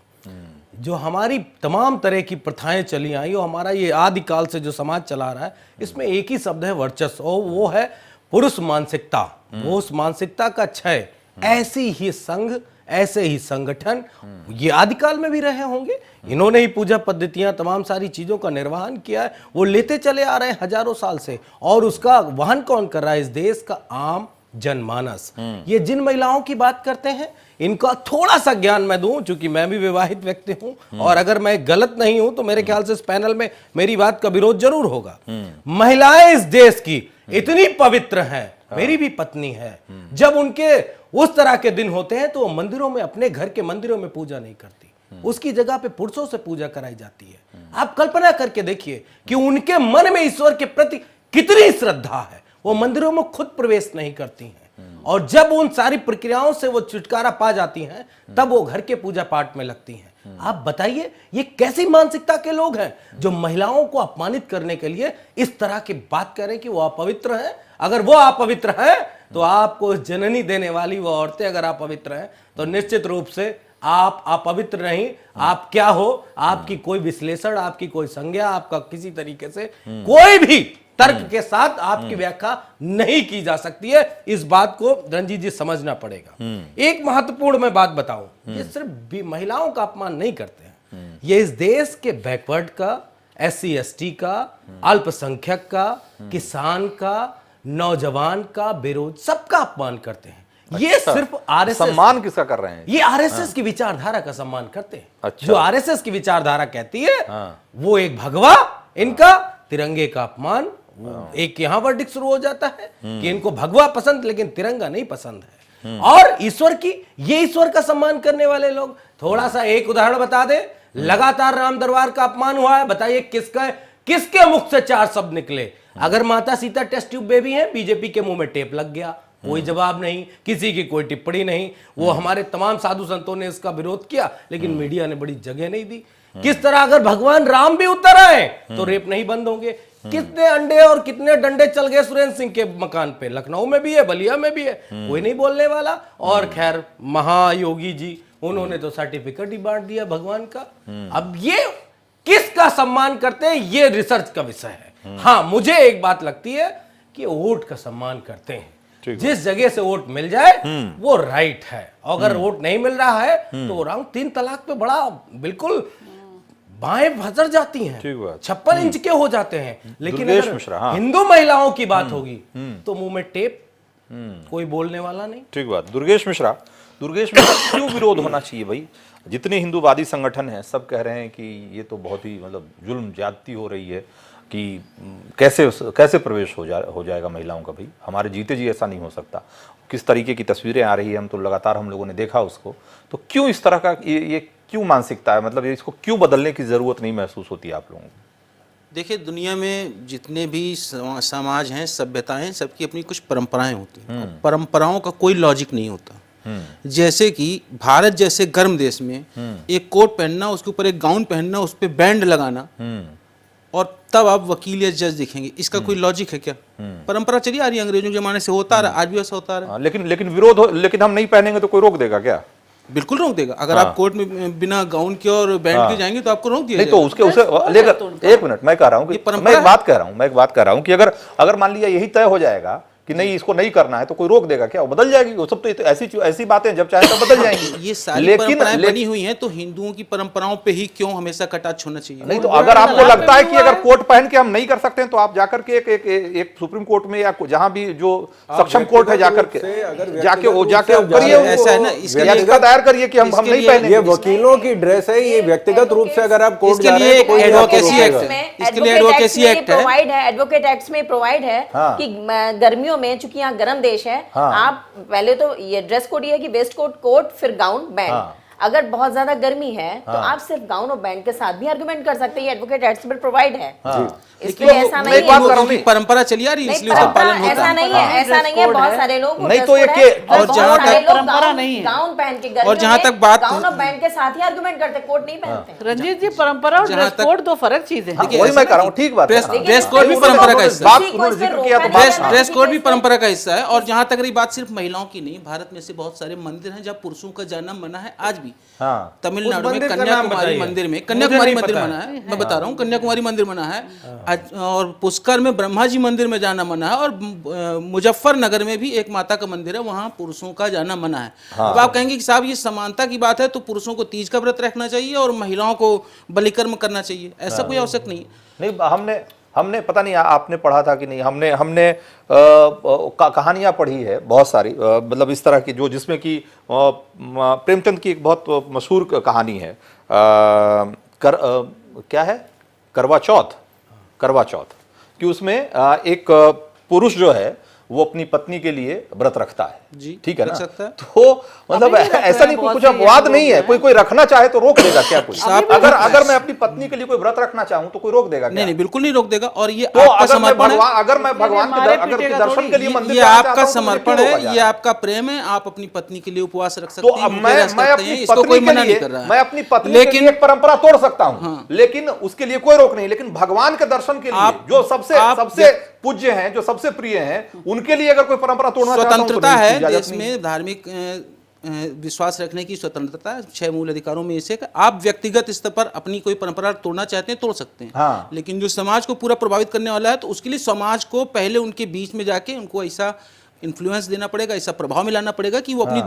जो हमारी तमाम तरह की प्रथाएं चली आई और हमारा ये आदिकाल से जो समाज चला रहा है, इसमें एक ही शब्द है वर्चस्व, और वो है पुरुष मानसिकता। वो उस मानसिकता का क्षय, ऐसी ही संघ, ऐसे ही संगठन ये आदिकाल में भी रहे होंगे। इन्होंने ही पूजा पद्धतियां, तमाम सारी चीजों का निर्वहन किया है, वो लेते चले आ रहे हैं हजारों साल से। और उसका वहन कौन कर रहा है? इस देश का आम जनमानस। ये जिन महिलाओं की बात करते हैं, इनका थोड़ा सा ज्ञान मैं दूं, चूंकि मैं भी विवाहित व्यक्ति हूं और अगर मैं गलत नहीं हूं तो मेरे ख्याल से इस पैनल में मेरी बात का विरोध जरूर होगा। महिलाएं इस देश की इतनी पवित्र हैं, मेरी भी पत्नी है, जब उनके उस तरह के दिन होते हैं तो वो मंदिरों में, अपने घर के मंदिरों में पूजा नहीं करती, उसकी जगह पे पुरुषों से पूजा कराई जाती है। आप कल्पना करके देखिए कि उनके मन में ईश्वर के प्रति कितनी श्रद्धा है। वो मंदिरों में खुद प्रवेश नहीं करती हैं और जब उन सारी प्रक्रियाओं से वो छुटकारा पा जाती हैं तब वो घर के पूजा पाठ में लगती हैं। आप बताइए ये कैसी मानसिकता के लोग हैं जो महिलाओं को अपमानित करने के लिए इस तरह की बात करें कि वो अपवित्र हैं। अगर वो अपवित्र हैं तो आपको जननी देने वाली वो औरतें अगर अपवित्र हैं तो निश्चित रूप से आप अपवित्र नहीं। आप क्या हो, आपकी कोई विश्लेषण, आपकी कोई संज्ञा, आपका किसी तरीके से कोई भी तर्क के साथ आपकी व्याख्या नहीं की जा सकती है। इस बात को रंजीत जी समझना पड़ेगा। एक महत्वपूर्ण मैं बात बताऊं, ये सिर्फ महिलाओं का अपमान नहीं करते हैं, ये इस देश के बैकवर्ड का, SC ST का, अल्पसंख्यक का, किसान का, नौजवान का, बेरोजगार, सबका अपमान करते हैं। ये सिर्फ RSS सम्मान किसका कर रहे हैं? ये RSS की विचारधारा का सम्मान करते हैं। जो RSS की विचारधारा कहती है वो एक भगवा, इनका तिरंगे का अपमान। एक यहां वर्डिक्ट शुरू हो जाता है कि इनको भगवा पसंद लेकिन तिरंगा नहीं पसंद है। और ईश्वर की, ये ईश्वर का सम्मान करने वाले लोग, थोड़ा सा एक उदाहरण बता दे, लगातार राम दरबार का अपमान हुआ है, बताइए किसका, किसके मुख से 4 शब्द निकले? अगर माता सीता टेस्ट ट्यूब बेबी है, बीजेपी के मुंह में टेप लग गया, कोई जवाब नहीं, किसी की कोई टिप्पणी नहीं। वो हमारे तमाम साधु संतों ने इसका विरोध किया लेकिन मीडिया ने बड़ी जगह नहीं दी। किस तरह अगर भगवान राम भी उतर आए तो रेप नहीं बंद होंगे। कितने अंडे और कितने डंडे चल गए सुरेंद्र सिंह के मकान पे, लखनऊ में भी है, बलिया में भी है, कोई नहीं बोलने वाला। और खैर महायोगी जी, उन्होंने तो सर्टिफिकेट ही बांट दिया भगवान का। अब ये किसका सम्मान करते हैं ये रिसर्च का विषय है। हाँ, मुझे एक बात लगती है कि वोट का सम्मान करते हैं। जिस जगह से वोट मिल जाए वो राइट है, अगर वोट नहीं मिल रहा है तो राउंड 3 तलाक पे बड़ा बिल्कुल बाएं भजर जाती हैं, 56 इंच के हो जाते हैं। लेकिन अगर हिंदू महिलाओं की बात होगी तो मुंह में टेप, कोई बोलने वाला नहीं। ठीक बात। दुर्गेश मिश्रा क्यों विरोध होना चाहिए भाई? जितने हिंदूवादी संगठन हैं सब कह रहे हैं कि ये तो बहुत ही मतलब जुल्म ज्यादती हो रही है कि कैसे प्रवेश हो जाएगा महिलाओं का। भाई हमारे जीते जी ऐसा नहीं हो सकता। किस तरीके की तस्वीरें आ रही है, हम तो लगातार हम लोगों ने देखा उसको। तो क्यों इस तरह का ये क्यों मानसिकता है, मतलब इसको क्यों बदलने की जरूरत नहीं महसूस होती है आप लोगों को? देखिए, दुनिया में जितने भी समाज हैं, सभ्यताएं हैं, सबकी अपनी कुछ परंपराएं होती हैं। परंपराओं का कोई लॉजिक नहीं होता। जैसे कि भारत जैसे गर्म देश में एक कोट पहनना, उसके ऊपर एक गाउन पहनना, उस पर बैंड लगाना और तब आप वकील या जज दिखेंगे, इसका कोई लॉजिक है क्या? परंपरा चली आ रही है, अंग्रेजों के जमाने से होता रहा, आज भी ऐसा होता रहा। लेकिन हम नहीं पहनेंगे तो कोई रोक देगा क्या? बिल्कुल रोक देगा। अगर आप कोर्ट में बिना गाउन के और बैंड के जाएंगे तो आपको रोक दिया नहीं। तो उसे लेकर एक मिनट, मैं कह रहा हूँ कि मैं एक बात कह रहा हूँ कि अगर मान लिया यही तय हो जाएगा कि नहीं इसको नहीं करना है तो कोई रोक देगा क्या? वो बदल जाएगी। वो सब तो ऐसी बातें जब चाहे तो बदल जाएंगी। ये सारी परंपराएं बनी हुई हैं, तो हिंदुओं की परंपराओं पे ही क्यों हमेशा कटाक्ष होना चाहिए? नहीं तो अगर आपको लगता है कि अगर कोर्ट पहन के हम नहीं कर सकते हैं तो आप जाकर के एक सुप्रीम कोर्ट में या जहां भी जो सक्षम कोर्ट है जाकर के जाके करिए। ऐसा है ना, इसके याचिका दायर करिए कि हम नहीं पहने। ये वकीलों की ड्रेस है, ये व्यक्तिगत रूप से अगर आप कोर्ट इसके लिए एडवोकेसी एक्ट है, इसके लिए एडवोकेसी एक्ट है, एडवोकेट एक्ट में प्रोवाइड है कि गर्मियों में, चूंकि यहाँ गर्म देश है, आप पहले तो ये ड्रेस कोड ये है कि वेस्ट कोट फिर गाउन बैंड। अगर बहुत ज्यादा गर्मी है तो आप सिर्फ गाउन और बैंड के साथ भी आर्गुमेंट कर सकते हैं। एडवोकेट एक्ट में प्रोवाइड है। इसलिए ऐसा नहीं है, परंपरा चली आ रही है, इसलिए उसका पालन होता है। ऐसा नहीं है, ऐसा नहीं है। बहुत सारे लोग नहीं तो ये और जहाँ तक परंपरा नहीं है, गाउन पहन के और जहाँ तक बात गाउन और बैंड के साथ ही आर्गुमेंट करते, कोट नहीं पहनते। रंजीत जी, परंपरा और ड्रेस कोड दो फर्क चीजें हैं। वही मैं कह रहा हूँ। ठीक बात है। ड्रेस कोड भी परंपरा का हिस्सा है। ड्रेस कोड भी परंपरा का हिस्सा है। और जहाँ तक रही बात सिर्फ महिलाओं की नहीं, भारत में से बहुत सारे मंदिर हैं जहाँ पुरुषों का जाना मना है आज भी। तमिलनाडु में कन्याकुमारी मंदिर में, मना है, मैं बता रहा हूँ, कन्याकुमारी मंदिर मना है, और पुष्कर में ब्रह्मा जी मंदिर में जाना मना है, और मुजफ्फरनगर में भी एक माता का मंदिर है, वहाँ पुरुषों का जाना मना है। अब आप कहेंगे कि साहब ये समानता की बात है तो पुरुषों को तीज का व्रत रखना चाहिए और महिलाओं को बलिकर्म करना चाहिए, ऐसा कोई आवश्यक नहीं है। नहीं, हमने पता नहीं आपने पढ़ा था कि नहीं, हमने कहानियां पढ़ी है बहुत सारी, मतलब इस तरह की जिसमें कि प्रेमचंद की एक बहुत मशहूर कहानी है, क्या है, करवा चौथ कि उसमें एक पुरुष जो है वो अपनी पत्नी के लिए व्रत रखता है जी, ठीक है ना? सकता है। तो मतलब ऐसा नहीं, कुछ अपवाद नहीं है। कोई रखना चाहे तो रोक देगा क्या कोई? अगर मैं अपनी पत्नी के लिए कोई व्रत रखना चाहूं तो कोई रोक देगा क्या? नहीं, बिल्कुल नहीं रोक देगा। और ये तो आपका समर्पण है। अगर मैं भगवान के दर्शन के लिए मंदिर, ये आपका समर्पण है, ये आपका प्रेम है। आप अपनी पत्नी के लिए उपवास रख सकते हैं, इसको कोई मना नहीं कर रहा है। मैं अपनी पत्नी के लिए एक परंपरा तोड़ सकता हूं, लेकिन उसके लिए कोई रोक नहीं। लेकिन भगवान के दर्शन के लिए जो सबसे पूज्य हैं, जो सबसे प्रिय हैं, उनके लिए अगर कोई परंपरा तोड़ना चाहता हूं तो स्वतंत्रता है देश में, धार्मिक विश्वास रखने की स्वतंत्रता है, 6 मूल अधिकारों में से आप व्यक्तिगत स्तर पर अपनी कोई परंपरा तोड़ना चाहते हैं तोड़ सकते हैं। लेकिन जो समाज को पूरा प्रभावित करने वाला है तो उसके लिए समाज को पहले उनके बीच में जाके उनको ऐसा इन्फ्लुएंस देना पड़ेगा, ऐसा प्रभाव मिलाना पड़ेगा कि वो अपनी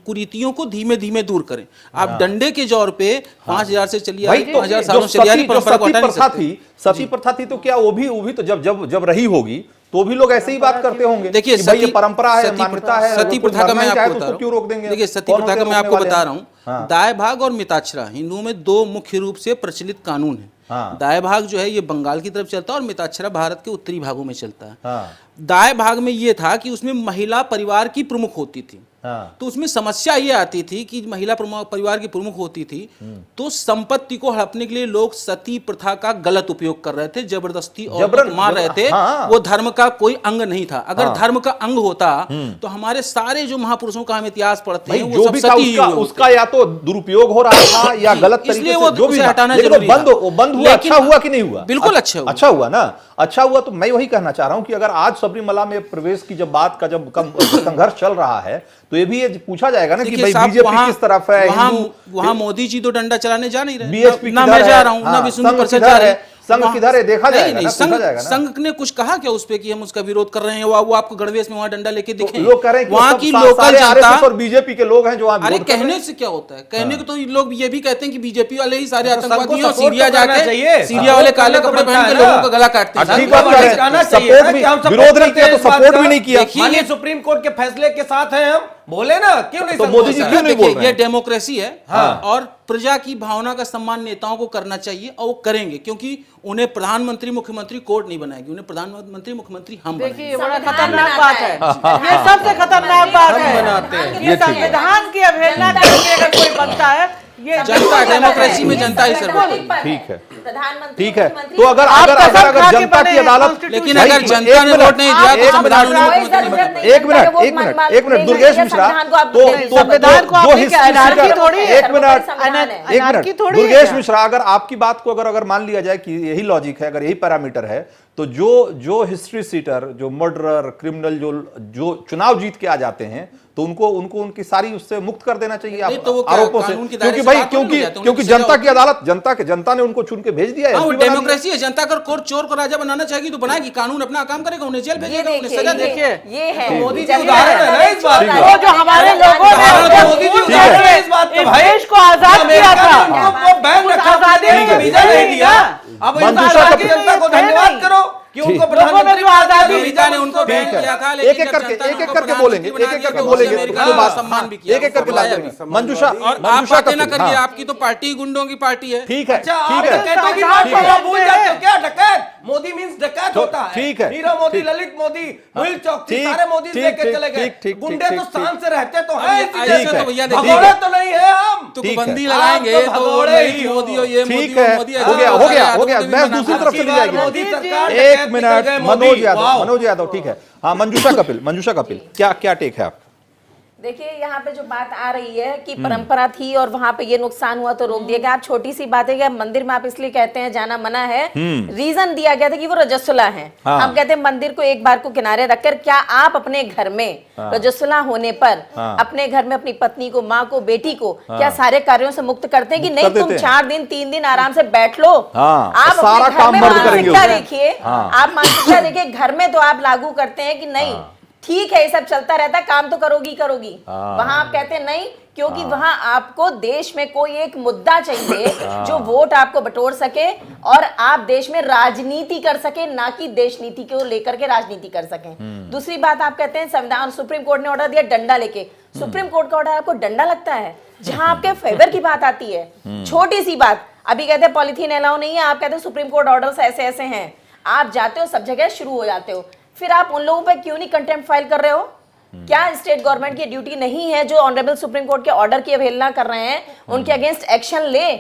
कुरीतियों को धीमे धीमे दूर करें। आप डंडे के जोर पे 5000 से चलिए 5000 सालों से चली आ रही परंपरा को हटा नहीं सकते। सती प्रथा थी तो क्या वो भी तो जब रही होगी तो भी लोग ऐसे ही बात करते होंगे। देखिए, ये परंपरा है, मान्यता है, सती प्रथा का मैं आपको बता रहा हूं, क्यों रोक देंगे? देखिए, सती प्रथा का मैं आपको बता रहा हूं, दाय भाग और मिताक्षरा हिंदुओं में 2 मुख्य रूप से प्रचलित कानून है। दाय भाग जो है ये बंगाल की तरफ चलता है और मिताक्षरा भारत के उत्तरी भागों में चलता है। दाय भाग में ये था कि उसमें महिला परिवार की प्रमुख होती थी। तो उसमें समस्या ये आती थी कि महिला परिवार की प्रमुख होती थी तो संपत्ति को हड़पने के लिए लोग सती प्रथा का गलत उपयोग कर रहे थे, जबरदस्ती और मार रहे थे। वो धर्म का कोई अंग नहीं था। अगर धर्म का अंग होता तो हमारे सारे जो महापुरुषों का हम इतिहास पढ़ते हैं वो सब सती ही उसका या तो दुरुपयोग हो रहा था या गलत तरीके से जो भी हटाना जरूरी बंद हुआ। अच्छा हुआ कि नहीं हुआ? बिल्कुल अच्छा हुआ ना। अच्छा हुआ। तो मैं वही कहना चाह रहा हूं कि अगर आज सबरीमला में प्रवेश की जब बात का जब संघर्ष चल रहा है, तो ये भी ये पूछा जाएगा ना कि भाई बीजेपी किस तरफ है। वहां मोदी जी तो डंडा चलाने जा नहीं रहे, बीएसपी ना मैं जा रहा हूं, ना विष्णु परिषद जा रहे हैं। संघ किधर है देखा जाएगा ना, पूछा जाएगा ना। संघ ने कुछ कहा क्या उस पे कि हम उसका विरोध कर रहे हैं? वो आपको गणवेश में वहां डंडा लेके दिखे? लोग कह रहे हैं कि वहां की लोकल जनता और बीजेपी के लोग हैं जो अरे कहने से क्या होता है, कहने को तो लोग ये भी कहते हैं कि बीजेपी वाले ही सारे आतंकवादी हैं, सीरिया जाके सीरिया वाले काले कपड़े पहन के लोगों का गला काटते हैं। ठीक बात कह रहे हैं, सपोर्ट भी, विरोध नहीं किया तो सपोर्ट भी नहीं किया। माननीय सुप्रीम कोर्ट के फैसले के साथ हैं हम, बोले ना, क्यों नहीं? तो मोदी जी क्यों नहीं बोल रहे हैं? ये डेमोक्रेसी है और प्रजा की भावना का सम्मान नेताओं को करना चाहिए और वो करेंगे, क्योंकि उन्हें प्रधानमंत्री मुख्यमंत्री कोर्ट नहीं बनाएगी, उन्हें प्रधानमंत्री मुख्यमंत्री हम देखिए ये बनाएंगे। बड़ा खतरनाक बात है, ये सबसे खतरनाक बात है। ये संविधान की अवहेलना करके अगर कोई बनता है, ये जनता, डेमोक्रेसी में जनता ही सर्वोपरि। ठीक है, प्रधानमंत्री ठीक है। मुख्यमंत्री तो अगर जनता की अदालत, लेकिन अगर जनता ने वोट नहीं दिया तो संविधान उन्हें मुख्यमंत्री नहीं बनाएगा। एक मिनट दुर्गेश मिश्रा, तो संविधान को आपने क्या अनार्की थोड़ी है? एक मिनट दुर्गेश मिश्रा, अगर आपकी बात को अगर मान लिया जाए कि यही लॉजिक है, अगर यही पैरामीटर है, तो जो हिस्ट्री सीटर, जो मर्डरर, क्रिमिनल, जो चुनाव जीत के आ जाते हैं, तो उनको उनकी सारी उससे मुक्त कर देना चाहिए आरोपों से, क्योंकि भाई क्योंकि जनता की अदालत, जनता ने उनको चुन के भेज दिया है। डेमोक्रेसी है, जनता अगर कोर्ट चोर को राजा बनाना चाहेगी तो बनाएगी, कानून अपना काम करेगा, उन्हें जेल भेजेगा, उन्हें सजा देगा। ये है मोदी जी उदाहरण है ना इस बात का। वो जो हमारे लोगों ने मोदी जी उदाहरण है इस बात का। भाई देश को आजाद किया था, उनको बैन रखा, आजादी उनको वीजा नहीं दिया। अब मंजूषा भारत की जनता को धन्यवाद करो कि उनको प्रधानमंत्री जो आजादी वीजा ने उनको बैन किया था, एक एक करके बोलेंगे, एक एक करके बात करेंगे। मंजूषा, और आप बातें ना करिए, आपकी तो पार्टी गुंडों की पार्टी है। ठीक है, अच्छा, ठीक है, डकैतों की बात को आप भूल जाते हो क्या? डकैत मोदी मींस डकैत होता है। ठीक है, नीरव मोदी, ललित मोदी, मुहिल चौकसी, ठीक, सारे मोदी ठीक, लेके ठीक, चले गए। ठीक, गुंडे ठीक, तो ठीक, शान से रहते तो हैं इसी ठीक देश है, में, भैया देखिए, भगोड़े तो नहीं है हम। तो ठीक है। बंदी लगाएंगे आप तो तो भगोड़े नहीं ही कि हो। मोदी हो, ये ठीक मोदी है, हो, मोदी हो गया, मैं दूसरी तरफ चली जाएगी। मोदी सरकार एक मिनट, मनोज यादव, ठीक है। हाँ, मंजूषा कपिल, क्या टेक है आप? देखिए यहाँ पे जो बात आ रही है कि परंपरा थी और वहां पे ये नुकसान हुआ तो रोक दिया गया। आप छोटी सी बात है कि मंदिर में आप इसलिए कहते हैं जाना मना है, रीजन दिया गया था कि वो रजस्वला है। हम कहते हैं मंदिर को एक बार को किनारे रखकर, क्या आप अपने घर में रजस्वला होने पर अपने घर में अपनी पत्नी को, माँ को, बेटी को क्या सारे कार्यों से मुक्त करते हैं कि नहीं तुम 4 दिन 3 दिन आराम से बैठ लो? आप सारा अपने घर काम में मर्द करेंगे मानसिकता देखिए, आप मानसिकता देखिए, घर में तो आप लागू करते हैं कि नहीं ठीक है ये सब चलता रहता है, काम तो करोगी। वहां आप कहते हैं नहीं, क्योंकि वहां आपको देश में कोई एक मुद्दा चाहिए जो वोट आपको बटोर सके और आप देश में राजनीति कर सके, ना कि देश नीति को लेकर के राजनीति कर सके। दूसरी बात आप कहते हैं संविधान, सुप्रीम कोर्ट ने ऑर्डर दिया डंडा लेके। सुप्रीम कोर्ट का ऑर्डर आपको डंडा लगता है? जहां आपके फेवर की बात आती है, छोटी सी बात, अभी कहते हैं पॉलिथीन अलाउ नहीं है, आप कहते हैं सुप्रीम कोर्ट ऑर्डर ऐसे हैं, आप जाते हो सब जगह शुरू हो जाते हो, फिर आप उन लोगों पे क्यों नहीं कंटेम्प्ट फाइल कर रहे हो? क्या स्टेट गवर्नमेंट की ड्यूटी नहीं है जो ऑनरेबल सुप्रीम कोर्ट के ऑर्डर की अवहेलना कर रहे हैं उनके अगेंस्ट एक्शन ले?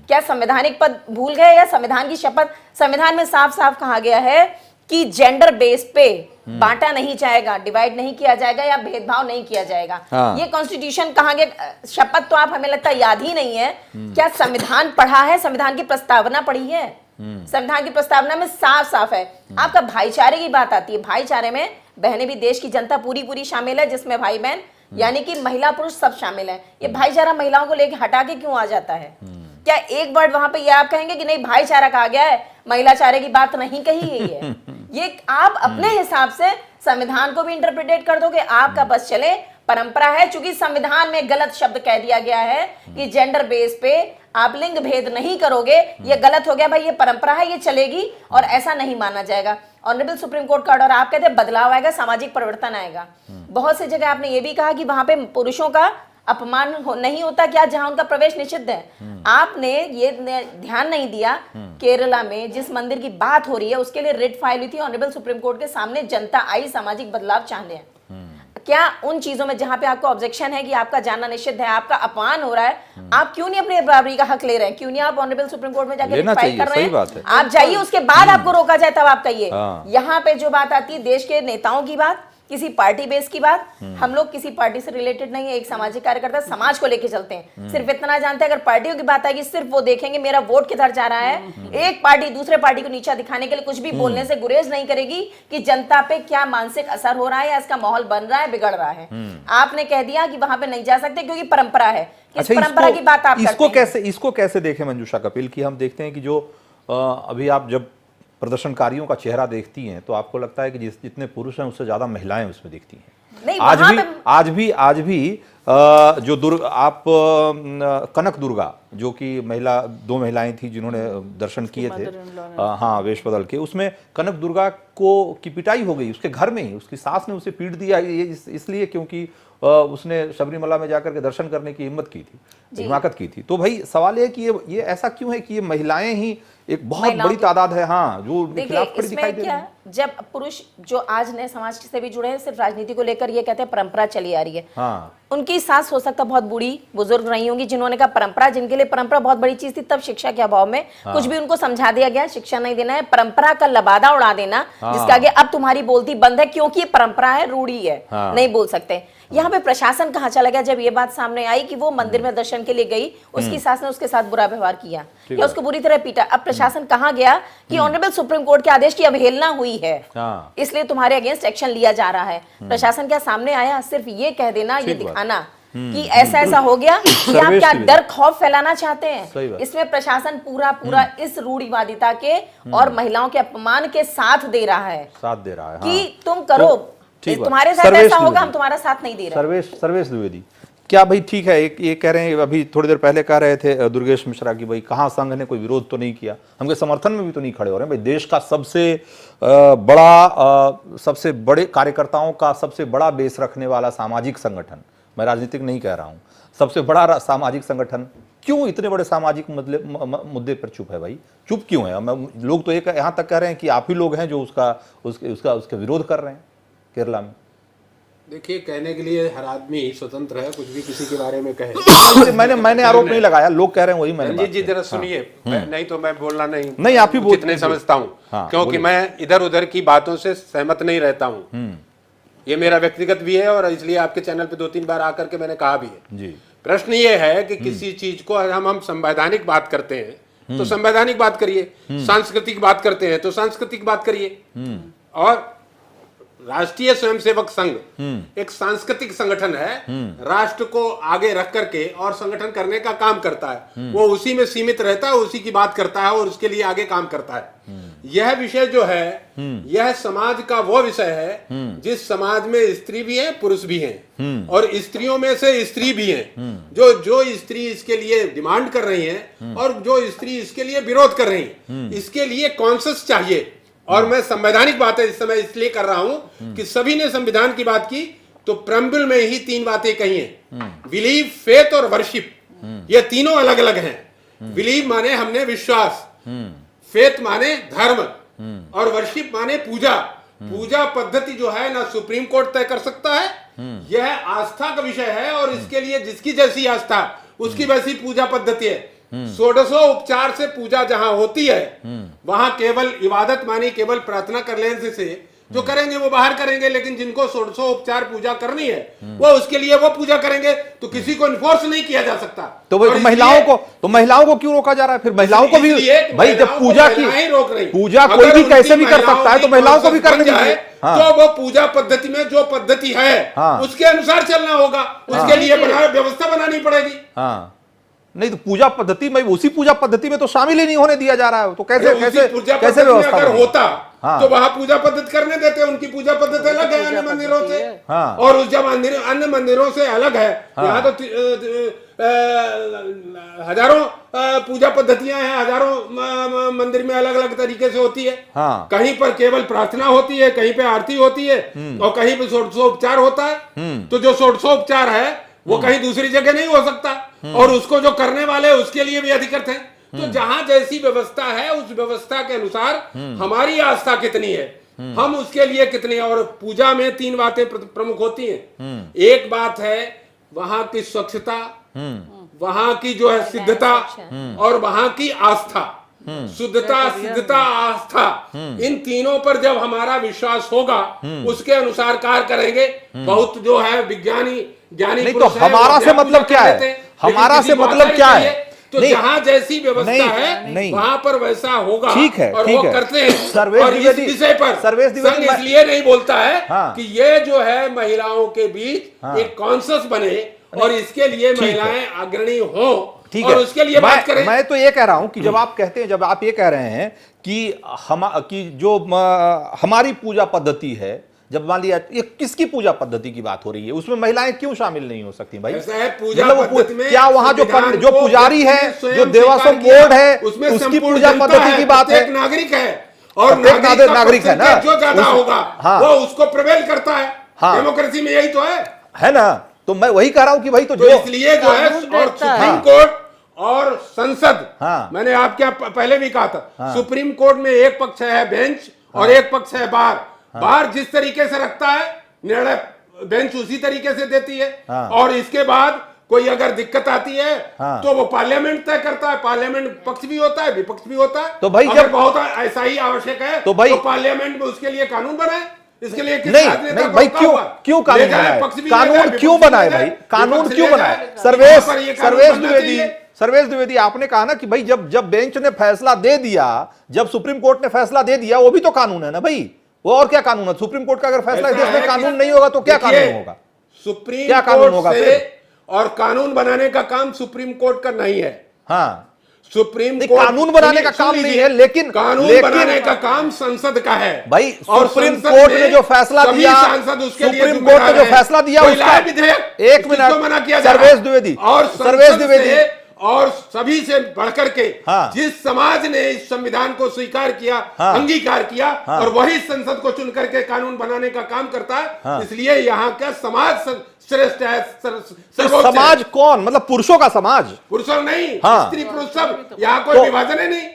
क्या संवैधानिक पद भूल गए या संविधान की शपथ? संविधान में साफ साफ कहा गया है कि जेंडर बेस पे बांटा नहीं जाएगा, डिवाइड नहीं किया जाएगा या भेदभाव नहीं किया जाएगा। ये कॉन्स्टिट्यूशन कहाँ गया? शपथ तो आप हमें लगता है याद ही नहीं है। क्या संविधान पढ़ा है? संविधान की प्रस्तावना पढ़ी है? संविधान की प्रस्तावना में साफ साफ है। आपका भाईचारे की बात आती है, भाईचारे में बहनें भी देश की जनता पूरी शामिल है, जिसमें भाई बहन यानी कि महिला पुरुष सब शामिल है। ये भाईचारा महिलाओं को लेकर हटा के क्यों आ जाता है? क्या एक वर्ड वहां पे ये आप कहेंगे कि नहीं भाईचारा कहा गया है, महिलाचारे की बात नहीं कही गई है? ये आप अपने हिसाब से संविधान को भी इंटरप्रिटेट कर दोगे, आपका बस चले। परंपरा है, चूंकि संविधान में गलत शब्द कह दिया गया है कि जेंडर बेस पे आप लिंग भेद नहीं करोगे, ये गलत हो गया भाई, ये परंपरा है, ये चलेगी और ऐसा नहीं माना जाएगा। ऑनरेबल सुप्रीम कोर्ट का ऑर्डर, आप कहते हैं बदलाव आएगा, सामाजिक परिवर्तन आएगा। बहुत सी जगह आपने ये भी कहा कि वहां पे पुरुषों का अपमान नहीं होता क्या जहां उनका प्रवेश निषिद्ध है? आपने ये ध्यान नहीं दिया, केरला में जिस मंदिर की बात हो रही है उसके लिए रिट फाइल हुई थी ऑनरेबल सुप्रीम कोर्ट के सामने, जनता आई सामाजिक बदलाव चाहने हैं। क्या उन चीजों में जहां पे आपको ऑब्जेक्शन है कि आपका जाना निषिद्ध है, आपका अपमान हो रहा है, आप क्यों नहीं अपनी बराबरी का हक ले रहे हैं? क्यों नहीं आप ऑनरेबल सुप्रीम कोर्ट में जाकर फाइल कर रहे हैं? आप जाइए, उसके बाद आपको रोका जाए तब आप कहिए। यहाँ पे जो बात आती है देश के नेताओं की बात, किसी पार्टी बेस की बात, हम लोग किसी पार्टी से रिलेटेड नहीं है, एक सामाजिक कार्यकर्ता, समाज को लेके चलते हैं। सिर्फ इतना जानते हैं, अगर पार्टियों की बात आएगी सिर्फ वो देखेंगे मेरा वोट किधर जा रहा है। एक पार्टी दूसरे पार्टी को नीचा दिखाने के लिए कुछ भी बोलने से गुरेज नहीं करेगी कि जनता पे क्या मानसिक असर हो रहा है या इसका माहौल बन रहा है, बिगड़ रहा है। आपने कह दिया कि वहां पे नहीं जा सकते क्योंकि परंपरा है। किस परंपरा की बात आप करते हैं? इसको कैसे देखें मंजूषा कपिल, की हम देखते हैं कि जो अभी आप जब प्रदर्शनकारियों का चेहरा देखती हैं तो आपको लगता है कि जितने पुरुष हैं उससे ज्यादा महिलाएं उसमें दिखती हैं। नहीं, आज भी जो आप कनक दुर्गा, जो कि दो महिलाएं थी जिन्होंने दर्शन किए थे, हाँ, वेश बदल के, उसमें कनक दुर्गा की पिटाई हो गई उसके घर में ही। उसकी सास ने उसे पीट दिया इसलिए क्योंकि उसने शबरीमला में जाकर के दर्शन करने की हिम्मत की थी, हिमाकत की थी। तो भाई सवाल है कि ये ऐसा क्यों है कि ये महिलाएं ही एक बहुत बड़ी तादाद है, हाँ, जो खिलाफ खड़ी दिखाई दे रही है। जब पुरुष जो आज नए समाज से भी जुड़े हैं, सिर्फ राजनीति को लेकर ये कहते हैं परंपरा चली आ रही है। हाँ। उनकी सास हो सकता बहुत बूढ़ी बुजुर्ग रही होंगी जिन्होंने कहा परंपरा, जिनके लिए परंपरा बहुत बड़ी चीज थी, तब शिक्षा के अभाव में कुछ भी उनको समझा दिया गया, शिक्षा नहीं देना है, परंपरा का लबादा उड़ा देना, जिसका आगे अब तुम्हारी बोलती बंद है क्योंकि ये परंपरा है, रूढ़ी है, नहीं बोल सकते। यहाँ पे प्रशासन कहाँ चला गया जब ये बात सामने आई कि वो मंदिर में दर्शन के लिए गई, उसकी सास ने उसके साथ बुरा व्यवहार किया या उसको बुरी तरह पीटा। अब प्रशासन कहाँ गया कि ऑनरेबल सुप्रीम कोर्ट के आदेश की अवहेलना हुई है, इसलिए तुम्हारे अगेंस्ट एक्शन लिया जा रहा है। प्रशासन क्या सामने आया? सिर्फ ये कह देना, ये दिखाना कि ऐसा हो गया कि आप क्या डर खौफ फैलाना चाहते हैं। इसमें प्रशासन पूरा इस रूढ़िवादिता के और महिलाओं के अपमान के साथ दे रहा है कि तुम करो, तुम्हारे साथ ऐसा होगा, हम तुम्हारा साथ नहीं दे रहे। सर्वेश द्विवेदी, क्या भाई ठीक है, ये कह रहे हैं, अभी थोड़ी देर पहले कह रहे थे दुर्गेश मिश्रा की भाई कहाँ संघ ने कोई विरोध तो नहीं किया, हमके समर्थन में भी तो नहीं खड़े हो रहे हैं। भाई देश का सबसे बड़े कार्यकर्ताओं का सबसे बड़ा बेस रखने वाला सामाजिक संगठन, मैं राजनीतिक नहीं कह रहा हूं, सबसे बड़ा सामाजिक संगठन क्यों इतने बड़े सामाजिक मुद्दे पर चुप है भाई? चुप क्यों है? लोग तो यहां तक कह रहे हैं कि आप ही लोग हैं जो उसका विरोध कर रहे हैं केरला में। देखिए, कहने के लिए हर आदमी स्वतंत्र है, कुछ भी किसी के बारे में कहे। मैंने आरोप नहीं लगाया, लोग कह रहे हैं वही मैंने। रंजीत जी जरा सुनिए, नहीं तो मैं बोलना नहीं आप ही कितने समझता हूँ, क्योंकि मैं इधर उधर की बातों से सहमत नहीं रहता हूँ। ये मेरा व्यक्तिगत भी है और इसलिए आपके चैनल पे 2-3 बार आकर के मैंने कहा भी है जी। प्रश्न ये है कि किसी चीज को हम संवैधानिक बात करते हैं तो संवैधानिक बात करिए, सांस्कृतिक बात करते हैं तो सांस्कृतिक बात करिए। और राष्ट्रीय स्वयंसेवक संघ एक सांस्कृतिक संगठन है, राष्ट्र को आगे रख करके और संगठन करने का काम करता है। वो उसी में सीमित रहता है, उसी की बात करता है और उसके लिए आगे काम करता है। यह विषय जो है यह समाज का वो विषय है जिस समाज में स्त्री भी है पुरुष भी हैं और स्त्रियों में से स्त्री भी हैं, जो स्त्री इसके लिए डिमांड कर रही हैं और जो स्त्री इसके लिए विरोध कर रही हैं। इसके लिए कॉन्शस चाहिए। और मैं संवैधानिक बातें इस समय इसलिए कर रहा हूं कि सभी ने संविधान की बात की तो प्रेम्बल में ही 3 बातें कही हैं, बिलीव, फेथ और वर्शिप। ये तीनों अलग अलग हैं। बिलीव माने हमने विश्वास, फेथ माने धर्म और वर्शिप माने पूजा। पूजा पद्धति जो है ना सुप्रीम कोर्ट तय कर सकता है, यह आस्था का विषय है और इसके लिए जिसकी जैसी आस्था उसकी वैसी पूजा पद्धति है। षोडशो उपचार से पूजा जहां होती है वहां केवल इबादत मानी केवल प्रार्थना कर लेने से जो करेंगे वो बाहर करेंगे, लेकिन जिनको षोडशो उपचार पूजा करनी है वो उसके लिए वो पूजा करेंगे, तो किसी को इन्फोर्स नहीं किया जा सकता। तो महिलाओं को क्यों रोका जा रहा है? फिर महिलाओं को भी भाई जब पूजा की रोक रही, पूजा कोई भी कैसे भी कर सकता है तो महिलाओं को भी करनी चाहिए। तो वो पूजा पद्धति में जो पद्धति है उसके अनुसार चलना होगा, उसके लिए व्यवस्था बनानी पड़ेगी। नहीं तो पूजा पद्धति में, उसी पूजा पद्धति में तो शामिल ही नहीं होने दिया जा रहा है, तो कैसे व्यवस्था अगर होता तो वहां पूजा पद्धति करने देते। उनकी पूजा पद्धति अलग है अन्य मंदिरों से और उस जब अन्य मंदिरों से अलग है। यहाँ तो हजारों पूजा पद्धतियां हैं, हजारों मंदिर में अलग अलग तरीके से होती है। कहीं पर केवल प्रार्थना होती है, कहीं पे आरती होती है और कहीं पे षोडशोपचार होता है। तो जो षोडशोपचार है वो कहीं दूसरी जगह नहीं हो सकता और उसको जो करने वाले उसके लिए भी अधिकृत है। तो जहां जैसी व्यवस्था है उस व्यवस्था के अनुसार हमारी आस्था कितनी है, हम उसके लिए कितनी। और पूजा में 3 बातें प्रमुख होती हैं। एक बात है वहां की स्वच्छता, वहां की जो है सिद्धता और वहां की आस्था। शुद्धता, सिद्धता, आस्था, इन तीनों पर जब हमारा विश्वास होगा उसके अनुसार कार्य करेंगे। बहुत जो है विज्ञानी ज्ञानी नहीं तो पुरुष हैं, हमारा वो से जब मतलब कुछ क्या कर है? लेते हैं, हमारा लेकिन से किसी को मतलब आचार्य क्या है? चाहिए, तो नहीं, जहां जैसी व्यवस्था नहीं, है नहीं। वहां पर वैसा होगा। ठीक है, और ठीक वो है। करते हैं। सर्वेश और इस द्विवेदी- विषय पर सर्वेश द्विवेदी संघ मैं- इसलिए नहीं बोलता है हाँ। कि ये जो है महिलाओं के बीच एक कॉन्शस बने और इसके लिए महिलाएं अग्रणी हो ठीक और है। उसके लिए बात करें। मैं तो ये कह रहा हूं कि जब आप कहते हैं, जब आप ये कह रहे हैं कि जो हमारी पूजा पद्धति है, जब मान लिया ये किसकी पूजा पद्धति की बात हो रही है, उसमें महिलाएं क्यों शामिल नहीं हो सकती भाई? ऐसा है, पूजा मतलब वो पद्धति में क्या वहां जो संविधान जो को पुजारी है, स्वयं जो देवास्व स्वीकार किया, बोर्ड है, उसमें उसकी संपूर्ण पूजा जनता पद्धति की बात है। प्रत्येक नागरिक है और प्रत्येक नागरिक है ना, जो ज्यादा होगा हाँ। वो उसको प्रवेल करता है। हाँ। डेमोक्रेसी में यही तो है ना? तो मैं वही कह रहा हूं कि भाई तो तो जो इसलिए जो है कानून और देता है। सुप्रीम कोर्ट और संसद, हाँ। मैंने आपके पहले भी कहा था, सुप्रीम कोर्ट में एक पक्ष है बेंच और एक पक्ष है बार। बार जिस तरीके से रखता है निर्णय बेंच उसी तरीके से देती है। और इसके बाद कोई अगर दिक्कत आती है तो वो पार्लियामेंट तय करता है। पार्लियामेंट पक्ष भी होता है, विपक्ष भी होता है। तो भाई अगर जब बहुत ऐसा ही आवश्यक है तो भाई पार्लियामेंट में उसके लिए कानून बनाए। इसके लिए किस नहीं राजनेता नहीं को भाई, रोका क्यों हुआ? क्यों ले कानून जाए, बनाए? पक्ष भी ले कानून जाए, क्यों विपक्ष भी बनाए ले भाई? जाए, कानून विपक्ष क्यों ले बनाए? जाए। सर्वेश यहाँ पर ये कानून बनना चाहिए। सर्वेश द्विवेदी आपने कहा ना कि भाई जब बेंच ने फैसला दे दिया, जब सुप्रीम कोर्ट ने फैसला दे दिया, वो भी तो कानून है ना भाई। वो और क्या कानून है? सुप्रीम कोर्ट का अगर फैसला इस ऐसा देश में है कानून कि- नहीं होगा तो क्या देखिए, कानून होगा? सुप्रीम क्या कानून कोर्ट होगा से फिर? और कानून बनाने का काम सुप्रीम कोर्ट का नहीं है। हाँ, सुप्रीम नहीं, कोर्ट कानून बनाने का काम नहीं है, लेकिन बनाने का काम संसद का है भाई। और सुप्रीम संसद कोर्ट में ने जो फैसला सभी दिया, सांसद उसके लिए सुप्रीम कोर्ट ने जो फैसला दिया, कोई उसका लाए विधेयक, एक किसको मना किया मिनट, जा रहा सर्वेश है? द्विवेदी, और सर्वेश संसद द्विवेदी, से और सभी से बढ़कर के हाँ। जिस समाज ने इस संविधान को स्वीकार किया, हाँ। अंगीकार किया, हाँ। और वही संसद को चुन करके कानून बनाने का काम करता है। हाँ। इसलिए यहाँ का समाज श्रेष्ठ है, तो सर्वोच्च है। समाज कौन? मतलब पुरुषों का समाज? पुरुषों नहीं, हाँ। स्त्री पुरुष सब, यहाँ कोई तो- विभाजन है नहीं।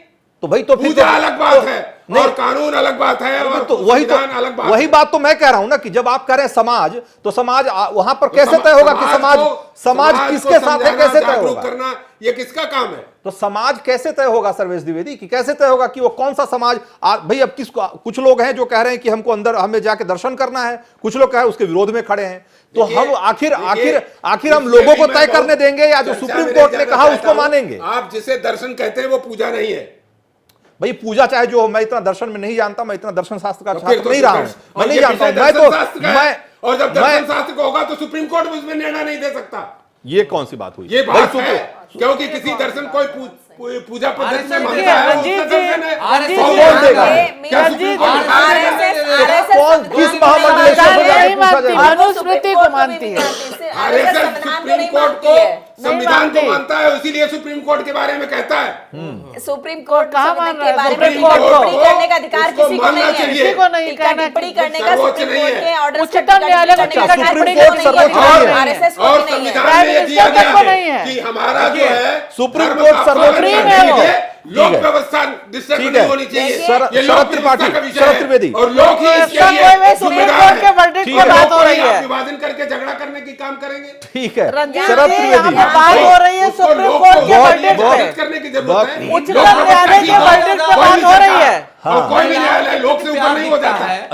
तो भाई तो फिर पूजा तो- अलग बात है नहीं। और कानून अलग बात है और तो वही संविधान अलग बात वही है। बात तो मैं कह रहा हूं ना कि जब आप कह रहे हैं समाज, तो समाज वहां पर कैसे तय होगा कि समाज किसके साथ है, कैसे तय होगा? करना ये किसका काम है? तो समाज कैसे तय होगा सर्वेश द्विवेदी, कि कैसे तय होगा कि वो कौन सा समाज? भाई अब कुछ लोग हैं जो कह रहे हैं कि हमको अंदर हमें जाके दर्शन करना है, कुछ लोग कह रहे हैं उसके विरोध में खड़े हैं। तो हम आखिर हम लोगों को तय करने देंगे या जो सुप्रीम कोर्ट ने कहा उसको मानेंगे? आप जिसे दर्शन कहते हैं वो पूजा नहीं है भाई पूजा चाहे जो हो, मैं इतना दर्शन में नहीं जानता, मैं इतना दर्शन शास्त्र का फिर छात्र तो नहीं रहा हूं, मैं नहीं जानता हूं। मैं तो और जब दर्शन शास्त्र को होगा तो सुप्रीम कोर्ट भी उसमें निर्णय नहीं दे सकता। ये कौन सी बात हुई? ये भाई बात है क्योंकि किसी दर्शन कोई पूजा पद्धति में मानता है, रंजीत उसका जी, दर्शन है। रंजीत कौन जी, देगा? ये- क्या ये- सुप्रीम कोर्ट रंजीत मानेगा? कौन किस महामंडलेश्वर को जाके नहीं पूछा मानती, जाएगा? मनुस्मृति को मानती है। आरएसएस सुप्रीम कोर्ट को संविधान को मानती। मानता है, इसीलिए सुप्रीम कोर्ट के बारे में कहता है। सुप्रीम कोर्ट कहाँ संविधान मान रहा के है? बारे में सुप्रीम टीका कोर्ट को टिप्पणी करने का अधिकार उसको किसी को मानना नहीं है। चाहिए। किसी को नहीं टीका कहना टिप्पणी करने का सर्वोच्च सुप्रीम नहीं कोर्ट है। के ऑर्डर उच्चतम न्यायालय का टिप्पणी टीका करने का टिप्पणी अधिकार कोर्ट किसी को सर्वोच्च नहीं है। नहीं है। आरएसएस को और भी नहीं है। संविधान में ये दिया प्राइम गया मिनिस्टर को नहीं है है। कि हमारा जो है सुप्रीम धर्म कोर्ट का सर्वोच्च पालन नहीं करने है के वो। लिए लोक ठीक है। व्यवस्था डिस्टर्ब ठीक नहीं है। होनी चाहिए। शरद ये लोक त्रिपाठी, व्यवस्था का विषय शरद है। त्रिवेदी। और लोग ही इसके व्यवस्था लिए कोई भी सुप्रीम जिम्मेदार कोर्ट के है। वर्डिक्ट ठीक को है। बात हो रही लोग है। विभाजन करके झगड़ा करने की काम करेंगे। ठीक है, रंजीत शरद जी, त्रिवेदी। यहाँ पे बात हो रही है उसको सुप्रीम लोग कोर्ट को के बहुत- वर्डिक्ट बहुत- पे। करने की जरूरत बहुत- है। उच्चतम लोक व्यवस्था न्यायालय की के बात वर्डिक्ट पे कोई बात भी हो रही सरकार है। और कोई भी न्यायालय लोक से ऊपर नहीं हो जाता है।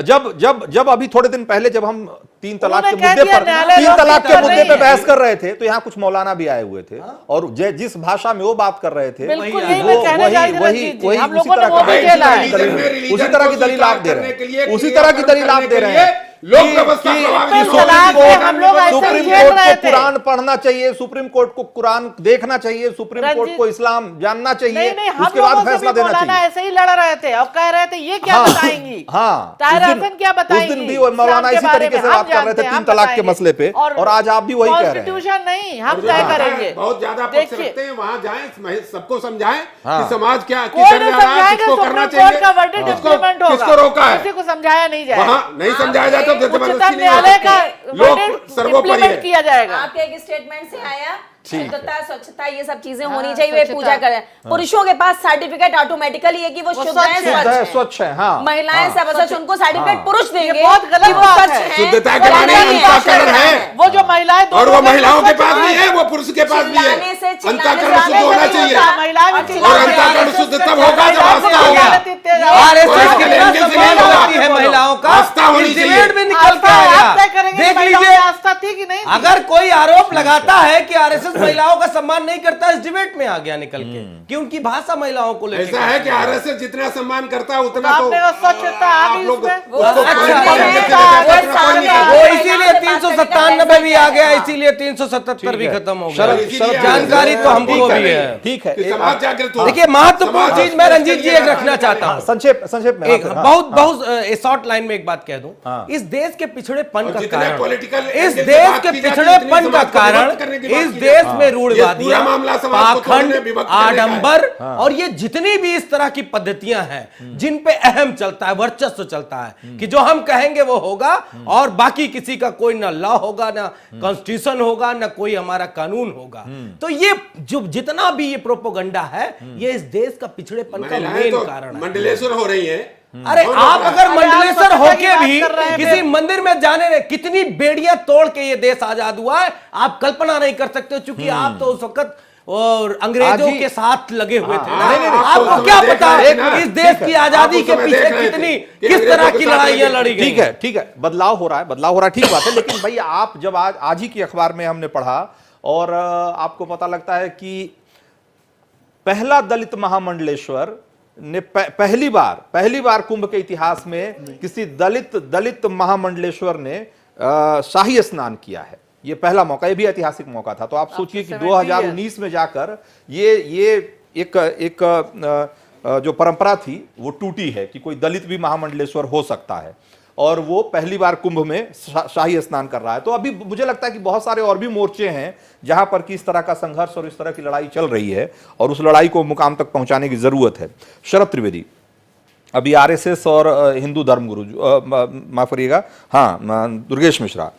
जब अभी थोड़े दिन पहले जब हम तीन तलाक के उन्होंने कह मुद्दे दिया पर न्यायालय तीन लोक तलाक से के ऊपर मुद्दे नहीं पे है। बहस कर रहे थे, तो यहाँ कुछ मौलाना भी आए हुए थे और जिस भाषा में वो बात कर रहे थे, बिल्कुल यही मैं कहना चाह रही थी रंजीत जी। हम लोगों ने वो भी झेला है। उसी तरह की दलील आप दे रहे हैं, उसी तरह की दलील आप दे रहे हैं लोक व्यवस्था कि प्रभावित सुप्रीम तलाक में हम लोग ऐसे सुप्रीम झेल कोर्ट रहे को थे। कुरान पढ़ना चाहिए, सुप्रीम कोर्ट को कुरान देखना चाहिए, सुप्रीम कोर्ट रंजीत- को इस्लाम जानना चाहिए, नहीं हम उसके बाद लोगों से फैसला भी देना मौलाना चाहिए। ऐसे ही लड़ रहे थे और कह रहे थे ये क्या हाँ, बताएंगी। हाँ, ताहिरा उस दिन- हसन क्या उस बताएंगी दिन भी वो मौलाना इस्लाम के इसी बारे तरीके में? से हम बात कर रहे जानते थे हैं, तीन हम तलाक के बताएंगे। मसले पे, और आज आप भी वही कह रहे हैं। कॉन्स्टिट्यूशन नहीं हम जो तय ज्यादा- करेंगे। बहुत ज्यादा पक्ष देखिए, रखते हैं वहां जाएं, सबको समझाएं हाँ। कि समाज क्या कोई किस नहीं तरह रहा है, समझाएगा, किसको सुप्रीम करना कोर्ट का चाहिए, वर्डिक्ट किसको इम्प्लीमेंट होगा। किसको रोका है, किसी को समझाया नहीं जाएगा। वहां नहीं समझाया जाता तो उच्चतम जबरदस्ती नहीं न्यायालय का होती। लोक वर्डिक्ट सर्वोपरि इम्प्लीमेंट है। किया जाएगा। आपके एक स्टेटमेंट से आया शुद्धता स्वच्छता ये सब चीजें हाँ, होनी चाहिए, वे स्वच्छता। पूजा करें। पुरुषों के पास सर्टिफिकेट ऑटोमेटिकली है कि वो शुद्ध है, स्वच्छ है। स्वच्छ है, हाँ, महिलाएं सब सच उनको सर्टिफिकेट हाँ। पुरुष देंगे ये बहुत गलत कि वो बात स्वच्छ है। हैं, शुद्धता वो के माने नहीं है, अंतःकरण है। वो जो महिलाएं और वो महिलाओं के पास भी है, वो पुरुष के पास भी है। चिल्लाने से अंतःकरण शुद्ध होना चाहिए, महिलाएं भी और चिल्लाती अंतःकरण हैं। शुद्ध तब होगा जब आस्था होगा। आरएसएस कितना सम्मान करती है महिलाओं का, आस्था होनी इस चाहिए। डिबेट में निकल के आप तय आएगा। करेंगे देख महिलाओं लीजिए, में आस्था थी कि नहीं थी? अगर कोई आरोप लगाता है कि आरएसएस महिलाओं का सम्मान नहीं करता, इस डिबेट में आ गया निकल के कि उनकी भाषा महिलाओं को लेकर ऐसा है कि आरएसएस जितना सम्मान करता है उतना तो आपने वो स्वच्छता आ आप गई लोग इसमें। वो इसीलिए 397 भी आ गया, इसीलिए 377 भी खत्म हो गया। इसीलिए जानकारी तो हमको भी है। ठीक है, कि समाज जागृत हो। देखिए, महत्वपूर्ण चीज मैं रंजीत जी एक रखना चाहता हूँ, संक्षेप में एक बहुत शॉर्ट लाइन में एक बात कह दूं। इस देश के पिछड़ेपन का जितने कारण, political इस angle से देश बात के की जाती है, पिछड़ेपन उतनी का समाज को कारण विभक्त करने की बात इस की देश जाती में है। रूढ़वादियां, ये पूरा मामला समाज को तोड़ने, पाखंड, विभक्त करने का है। आडंबर और ये जितनी भी इस तरह की पद्धतियां हैं जिन पे अहम चलता है, वर्चस्व चलता है कि जो हम कहेंगे वो होगा और बाकी किसी का कोई ना लॉ होगा, ना कॉन्स्टिट्यूशन होगा, ना कोई हमारा कानून होगा। तो ये जो जितना भी ये प्रोपोगंडा है, ये इस देश का पिछड़ेपन का महिलाएं मेन तो कारण है। मंडलेश्वर हो रही है। अरे आप अगर आप मंडलेश्वर स्वच्छता की होके बात भी कर रहे हैं किसी फिर। मंदिर में जाने में कितनी बेड़ियां तोड़ के ये देश आजाद हुआ है, आप कल्पना नहीं कर सकते, क्योंकि आप तो उस वक्त और अंग्रेजों के साथ लगे हुए थे ना। नहीं, आपको क्या देख पता रहे थे ना। इस देश की आजादी के पीछे कितनी किस तरह की लड़ाइयां लड़ी गई। ठीक है, बदलाव हो रहा है, ठीक बात है। लेकिन भाई आप जब आज ही की अखबार में हमने पढ़ा और आपको पता लगता है कि पहला दलित महामंडलेश्वर ने पहली बार कुंभ के इतिहास में किसी दलित महामंडलेश्वर ने शाही स्नान किया है। ये पहला मौका, ये भी ऐतिहासिक मौका था। तो आप सोचिए कि 2019 में जाकर ये एक जो परंपरा थी वो टूटी है कि कोई दलित भी महामंडलेश्वर हो सकता है, और वो पहली बार कुंभ में शाही स्नान कर रहा है। तो अभी मुझे लगता है कि बहुत सारे और भी मोर्चे हैं जहां पर कि इस तरह का संघर्ष और इस तरह की लड़ाई चल रही है, और उस लड़ाई को मुकाम तक पहुंचाने की जरूरत है। शरद त्रिवेदी, अभी आरएसएस और हिंदू धर्मगुरु, माफ करिएगा, हाँ, दुर्गेश मिश्रा,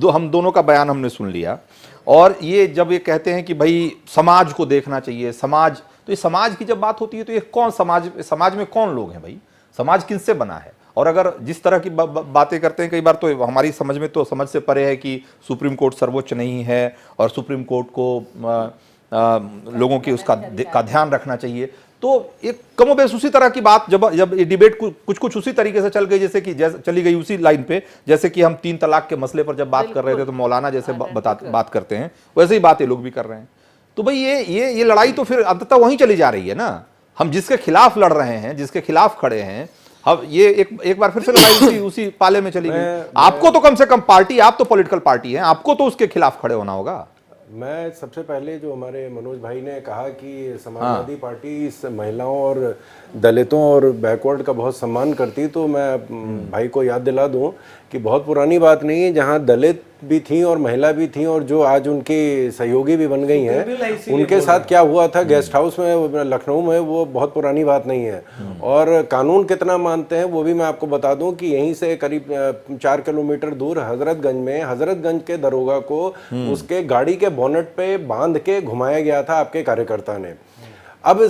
हम दोनों का बयान हमने सुन लिया। और ये जब ये कहते हैं कि भाई समाज को देखना चाहिए, समाज, तो ये समाज की जब बात होती है तो ये कौन समाज में कौन लोग हैं भाई? समाज किनसे बना है? और अगर जिस तरह की बातें करते हैं कई बार, तो हमारी समझ में तो समझ से परे है कि सुप्रीम कोर्ट सर्वोच्च नहीं है और सुप्रीम कोर्ट को लोगों की का ध्यान रखना चाहिए। तो एक कमोबेश उसी तरह की बात जब ये डिबेट कुछ उसी तरीके से चल गई जैसे कि चली गई उसी लाइन पे, जैसे कि हम 3 तलाक के मसले पर जब बात कर रहे थे तो मौलाना जैसे बात करते हैं, वैसे ही बात ये लोग भी कर रहे हैं। तो भाई ये लड़ाई तो फिर अंततः वहीं चली जा रही है ना। हम जिसके खिलाफ लड़ रहे हैं, जिसके खिलाफ खड़े हैं, अब ये एक बार फिर से लड़ाई उसी पाले में चली गई। आपको तो कम से कम पार्टी, आप तो पॉलिटिकल पार्टी हैं, आपको तो उसके खिलाफ खड़े होना होगा। मैं सबसे पहले जो हमारे मनोज भाई ने कहा कि समाजवादी पार्टी इस महिलाओं और दलितों और बैकवर्ड का बहुत सम्मान करती, तो मैं भाई को याद दिला दूं कि बहुत पुरानी बात नहीं है, जहां दलित भी थी और महिला भी थी और जो आज उनकी सहयोगी भी बन गई हैं, उनके साथ क्या हुआ था गेस्ट हाउस में लखनऊ में, वो बहुत पुरानी बात नहीं है। और कानून कितना मानते हैं वो भी मैं आपको बता दूं कि यहीं से करीब 4 किलोमीटर दूर हजरतगंज के दरोगा को उसके गाड़ी के बोनेट पे बांध के घुमाया गया था आपके कार्यकर्ता ने। अब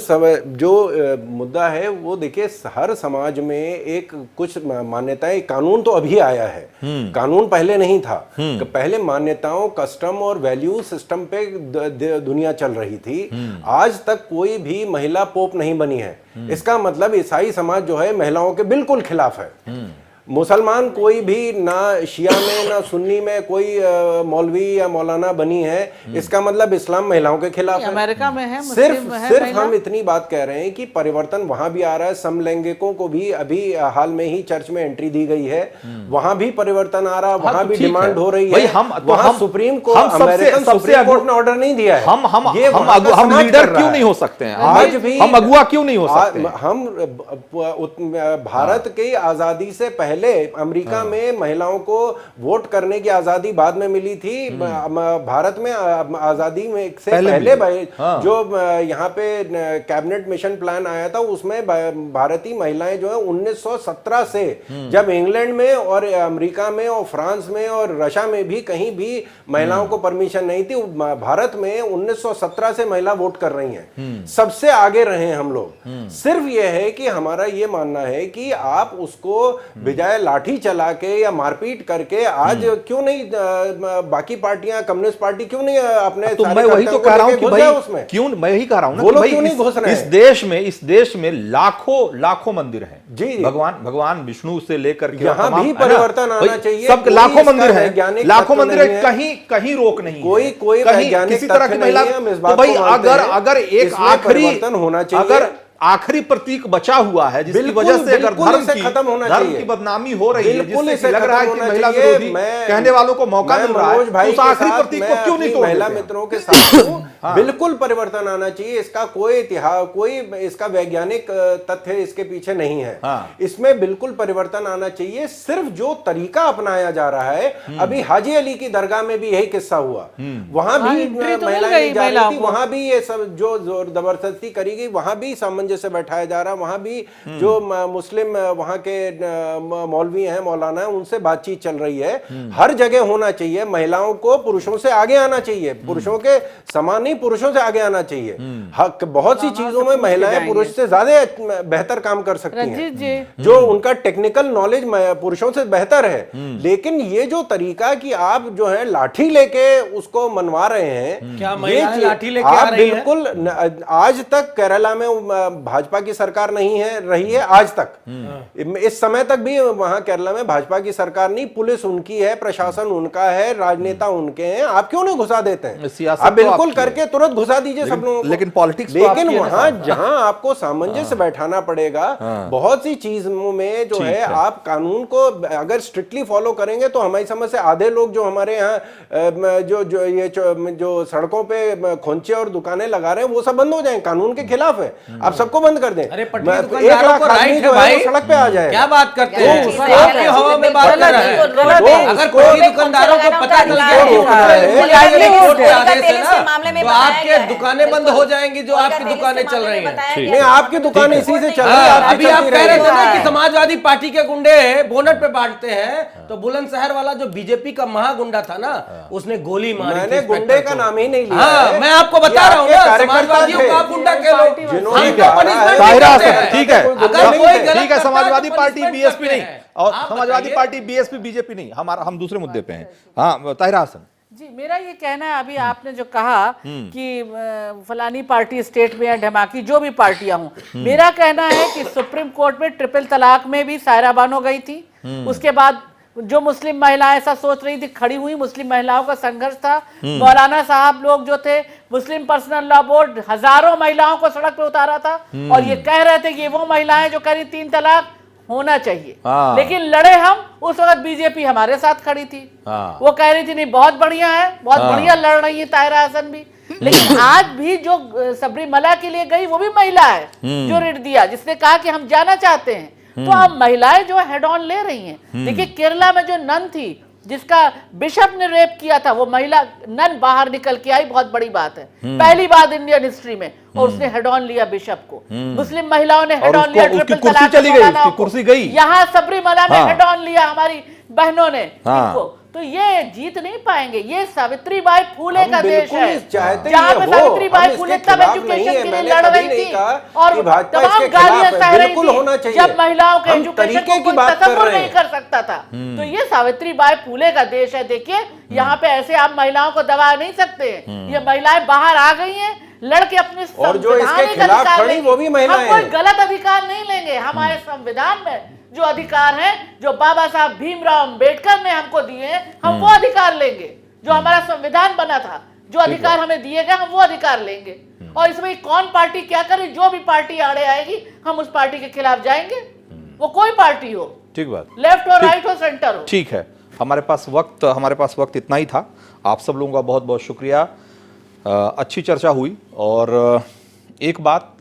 जो मुद्दा है वो देखिए, हर समाज में एक कुछ मान्यताएं, कानून तो अभी आया है, कानून पहले नहीं था। पहले मान्यताओं, कस्टम और वैल्यू सिस्टम पे दुनिया चल रही थी। आज तक कोई भी महिला पोप नहीं बनी है। इसका मतलब ईसाई समाज जो है महिलाओं के बिल्कुल खिलाफ है। मुसलमान कोई भी ना शिया में ना सुन्नी में कोई मौलवी या मौलाना बनी है, इसका मतलब इस्लाम महिलाओं के खिलाफ है। अमेरिका में है, सिर्फ हम इतनी बात कह रहे हैं कि परिवर्तन वहां भी आ रहा है। समलैंगिकों को भी अभी हाल में ही चर्च में एंट्री दी गई है, वहां भी परिवर्तन आ रहा है, वहां भी डिमांड हो रही है। वहां supreme court, American supreme court ने ऑर्डर नहीं दिया है। हम लीडर क्यों नहीं हो सकते हैं? आज भी हम अगुआ क्यों नहीं हो सकते? हम भारत की आजादी से पहले अमेरिका में महिलाओं को वोट करने की आजादी बाद में मिली थी। भारत में आजादी में से पहले जो यहाँ पे कैबिनेट मिशन प्लान आया था, उसमें भारतीय महिलाएं जो है 1917 से, जब इंग्लैंड में और अमेरिका में और फ्रांस में और रशिया में भी कहीं भी महिलाओं को परमिशन नहीं थी, भारत में 1917 से महिला वोट कर रही हैं। सबसे आगे रहे हम लोग। सिर्फ यह है कि हमारा ये मानना है कि आप उसको बजाय है लाठी चला के या मारपीट करके आज क्यों नहीं बाकी पार्टियां, कम्युनिस्ट पार्टी क्यों नहीं अपने तो मैं वही तो कह रहा हूं कि भाई उसमें क्यों, मैं यही कह रहा हूं ना कि भाई क्यों नहीं घुस रहे हैं? इस देश में लाखों मंदिर हैं जी, भगवान विष्णु से लेकर के यहाँ भी परिवर्तन आना चाहिए। सब लाखों मंदिर हैं, लाखों मंदिर है, कहीं रोक नहीं, कोई किसी तरह की महिला। तो भाई अगर एक आखिरी प्रतीक बचा हुआ है जिसकी वजह से अगर धर्म की बदनामी हो रही है, जिससे लग रहा है कि महिला विरोधी कहने वालों को मौका मिल रहा है, तो उस आखिरी प्रतीक को क्यों नहीं तोड़ देते? महिला मित्रों के साथ बिल्कुल परिवर्तन आना चाहिए। इसका कोई इतिहास, कोई इसका वैज्ञानिक तथ्य इसके पीछे नहीं है। इसमें बिल्कुल परिवर्तन आना चाहिए। सिर्फ जो तरीका अपनाया जा रहा है, अभी हाजी अली की दरगाह में भी यही किस्सा हुआ, वहां भी महिलाएं जा रही थी, वहां भी ये सब जो जोर जबरदस्ती करी गई, वहां भी सामंजस्य से बैठाया जा रहा है, वहां भी जो मुस्लिम वहां के मौलवी हैं, मौलाना हैं, उनसे बातचीत चल रही है। हर जगह होना चाहिए। महिलाओं को पुरुषों से आगे आना चाहिए, पुरुषों के समान नहीं, पुरुषों से आगे आना चाहिए। हक बहुत सी चीजों में महिलाएं पुरुष से ज्यादा बेहतर काम कर सकती हैं, जो उनका टेक्निकल नॉलेज पुरुषों से बेहतर है। लेकिन ये जो तरीका कि आप जो है लाठी लेके उसको मनवा रहे हैं, क्या महिलाएं लाठी लेके आ आप रही हैं? बिल्कुल आज तक केरला में भाजपा की सरकार नहीं है रही है, आज तक इस समय तक भी वहां केरला में भाजपा की सरकार नहीं, पुलिस उनकी है, प्रशासन उनका है, राजनेता उनके हैं। आप क्यों नहीं घुसा देते हैं? आप बिल्कुल करके तुरंत घुसा दीजिए सब लोगों को। लेकिन पॉलिटिक्स, लेकिन वहां जहां आपको सामंजस्य बैठाना पड़ेगा, बहुत सी चीजों में जो है आप कानून को अगर स्ट्रिक्टली फॉलो करेंगे तो हमारी समझ से आधे लोग जो हमारे यहाँ जो सड़कों पे खोंचे और दुकानें लगा रहे हैं वो सब बंद हो जाए। कानून के खिलाफ है, आप सबको बंद कर दें। अरे 1 लाख आदमी जो है वो सड़क पे आ जाए। क्या बात करते हैं? आपकी हवा में बात कर रहे हैं। अगर कोई दुकानदारों को पता चल गया तो आपके दुकानें बंद हो जाएंगी, जो आपकी दुकानें चल रही हैं। नहीं, आपकी दुकान इसी से चल रही है। अभी आप कह रहे थे ना कि समाजवादी पार्टी के गुंडे बोनट पे बांटते हैं, तो बुलंदशहर वाला जो बीजेपी का महागुंडा था ना, उसने गोली मारी। मैंने गुंडे का नाम ही नहीं लिया। हाँ, मैं आपको बता रहा हूँ ना, समाजवादियों का गुंडा कह लो। ठीक है, समाजवादी पार्टी बीएसपी नहीं, और समाजवादी पार्टी बीएसपी बीजेपी नहीं, हम दूसरे मुद्दे पे हैं। हाँ, ताहिरा हसन जी, मेरा ये कहना है, अभी आपने जो कहा कि फलानी पार्टी स्टेट में या ढमाकी जो भी पार्टियां हों, मेरा कहना है कि सुप्रीम कोर्ट में ट्रिपल तलाक में भी सायरा बानो गई थी। उसके बाद जो मुस्लिम महिलाएं ऐसा सोच रही थी, खड़ी हुई, मुस्लिम महिलाओं का संघर्ष था। मौलाना साहब लोग जो थे, मुस्लिम पर्सनल लॉ बोर्ड हजारों महिलाओं को सड़क पे उतारा था और ये कह रहे थे कि वो महिलाएं जो करी 3 तलाक होना चाहिए। लेकिन लड़े हम, उस वक्त बीजेपी हमारे साथ खड़ी थी। वो कह रही थी नहीं बहुत बढ़िया है, बहुत बढ़िया लड़ रही है ताहिरा हसन भी। लेकिन आज भी जो सबरीमला के लिए गई वो भी महिला है जो रिट दिया, जिसने कहा कि हम जाना चाहते हैं। तो अब महिलाएं जो हेड ऑन ले रही हैं। देखिए केरला में जो नन थी जिसका बिशप ने रेप किया था, वो महिला नन बाहर निकल के आई, बहुत बड़ी बात है, पहली बार इंडियन हिस्ट्री में, और उसने हेड ऑन लिया बिशप को। मुस्लिम महिलाओं ने हेड ऑन लिया, ट्रिपल तलाक चली गई, उसकी कुर्सी गई। यहाँ सबरीमला में हेड ऑन लिया हमारी बहनों ने इनको। तो ये जीत नहीं पाएंगे। ये सावित्रीबाई फूले का देश है, जहाँ पे सावित्रीबाई फूले तब एजुकेशन के लिए लड़ रही थी और तमाम गालियां सह रही थी जब महिलाओं के एजुकेशन को कोई तसव्वुर नहीं कर सकता था। तो ये सावित्रीबाई फूले का देश है। देखिए यहाँ पे ऐसे आप महिलाओं को दबा नहीं सकते। ये महिलाएं बाहर आ गई हैं, लड़के अपने और जो इसके खिलाफ खड़ी वो भी महिलाएं हैं। हम कोई गलत अधिकार नहीं लेंगे। हमारे संविधान में जो अधिकार है, जो बाबा साहब भीमराव अंबेडकर ने हमको दिए हैं, हम वो अधिकार लेंगे। जो हमारा संविधान बना था, जो अधिकार हमें दिए गए, हम वो अधिकार लेंगे। और इसमें कौन पार्टी क्या करे, जो भी पार्टी आड़े आएगी हम उस पार्टी के खिलाफ जाएंगे, वो कोई पार्टी हो, ठीक बात, लेफ्ट और राइट हो, सेंटर हो। ठीक है, हमारे पास वक्त इतना ही था। आप सब लोगों का बहुत बहुत शुक्रिया। अच्छी चर्चा हुई। और एक बात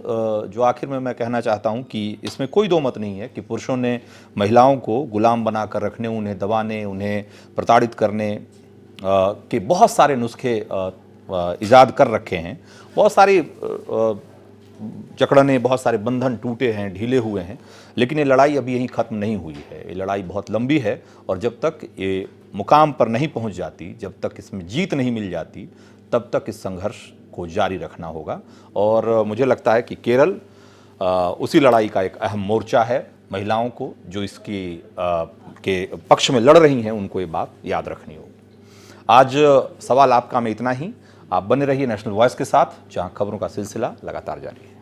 जो आखिर में मैं कहना चाहता हूं कि इसमें कोई दो मत नहीं है कि पुरुषों ने महिलाओं को गुलाम बनाकर रखने, उन्हें दबाने, उन्हें प्रताड़ित करने के बहुत सारे नुस्खे इजाद कर रखे हैं। बहुत सारी जकड़ने, बहुत सारे बंधन टूटे हैं, ढीले हुए हैं। लेकिन ये लड़ाई अभी यहीं ख़त्म नहीं हुई है। ये लड़ाई बहुत लंबी है और जब तक ये मुकाम पर नहीं पहुंच जाती, जब तक इसमें जीत नहीं मिल जाती, तब तक इस संघर्ष को जारी रखना होगा। और मुझे लगता है कि केरल उसी लड़ाई का एक अहम मोर्चा है। महिलाओं को जो इसकी के पक्ष में लड़ रही हैं उनको ये बात याद रखनी होगी। आज सवाल आपका में इतना ही। आप बने रहिए नेशनल वॉइस के साथ, जहां खबरों का सिलसिला लगातार जारी है।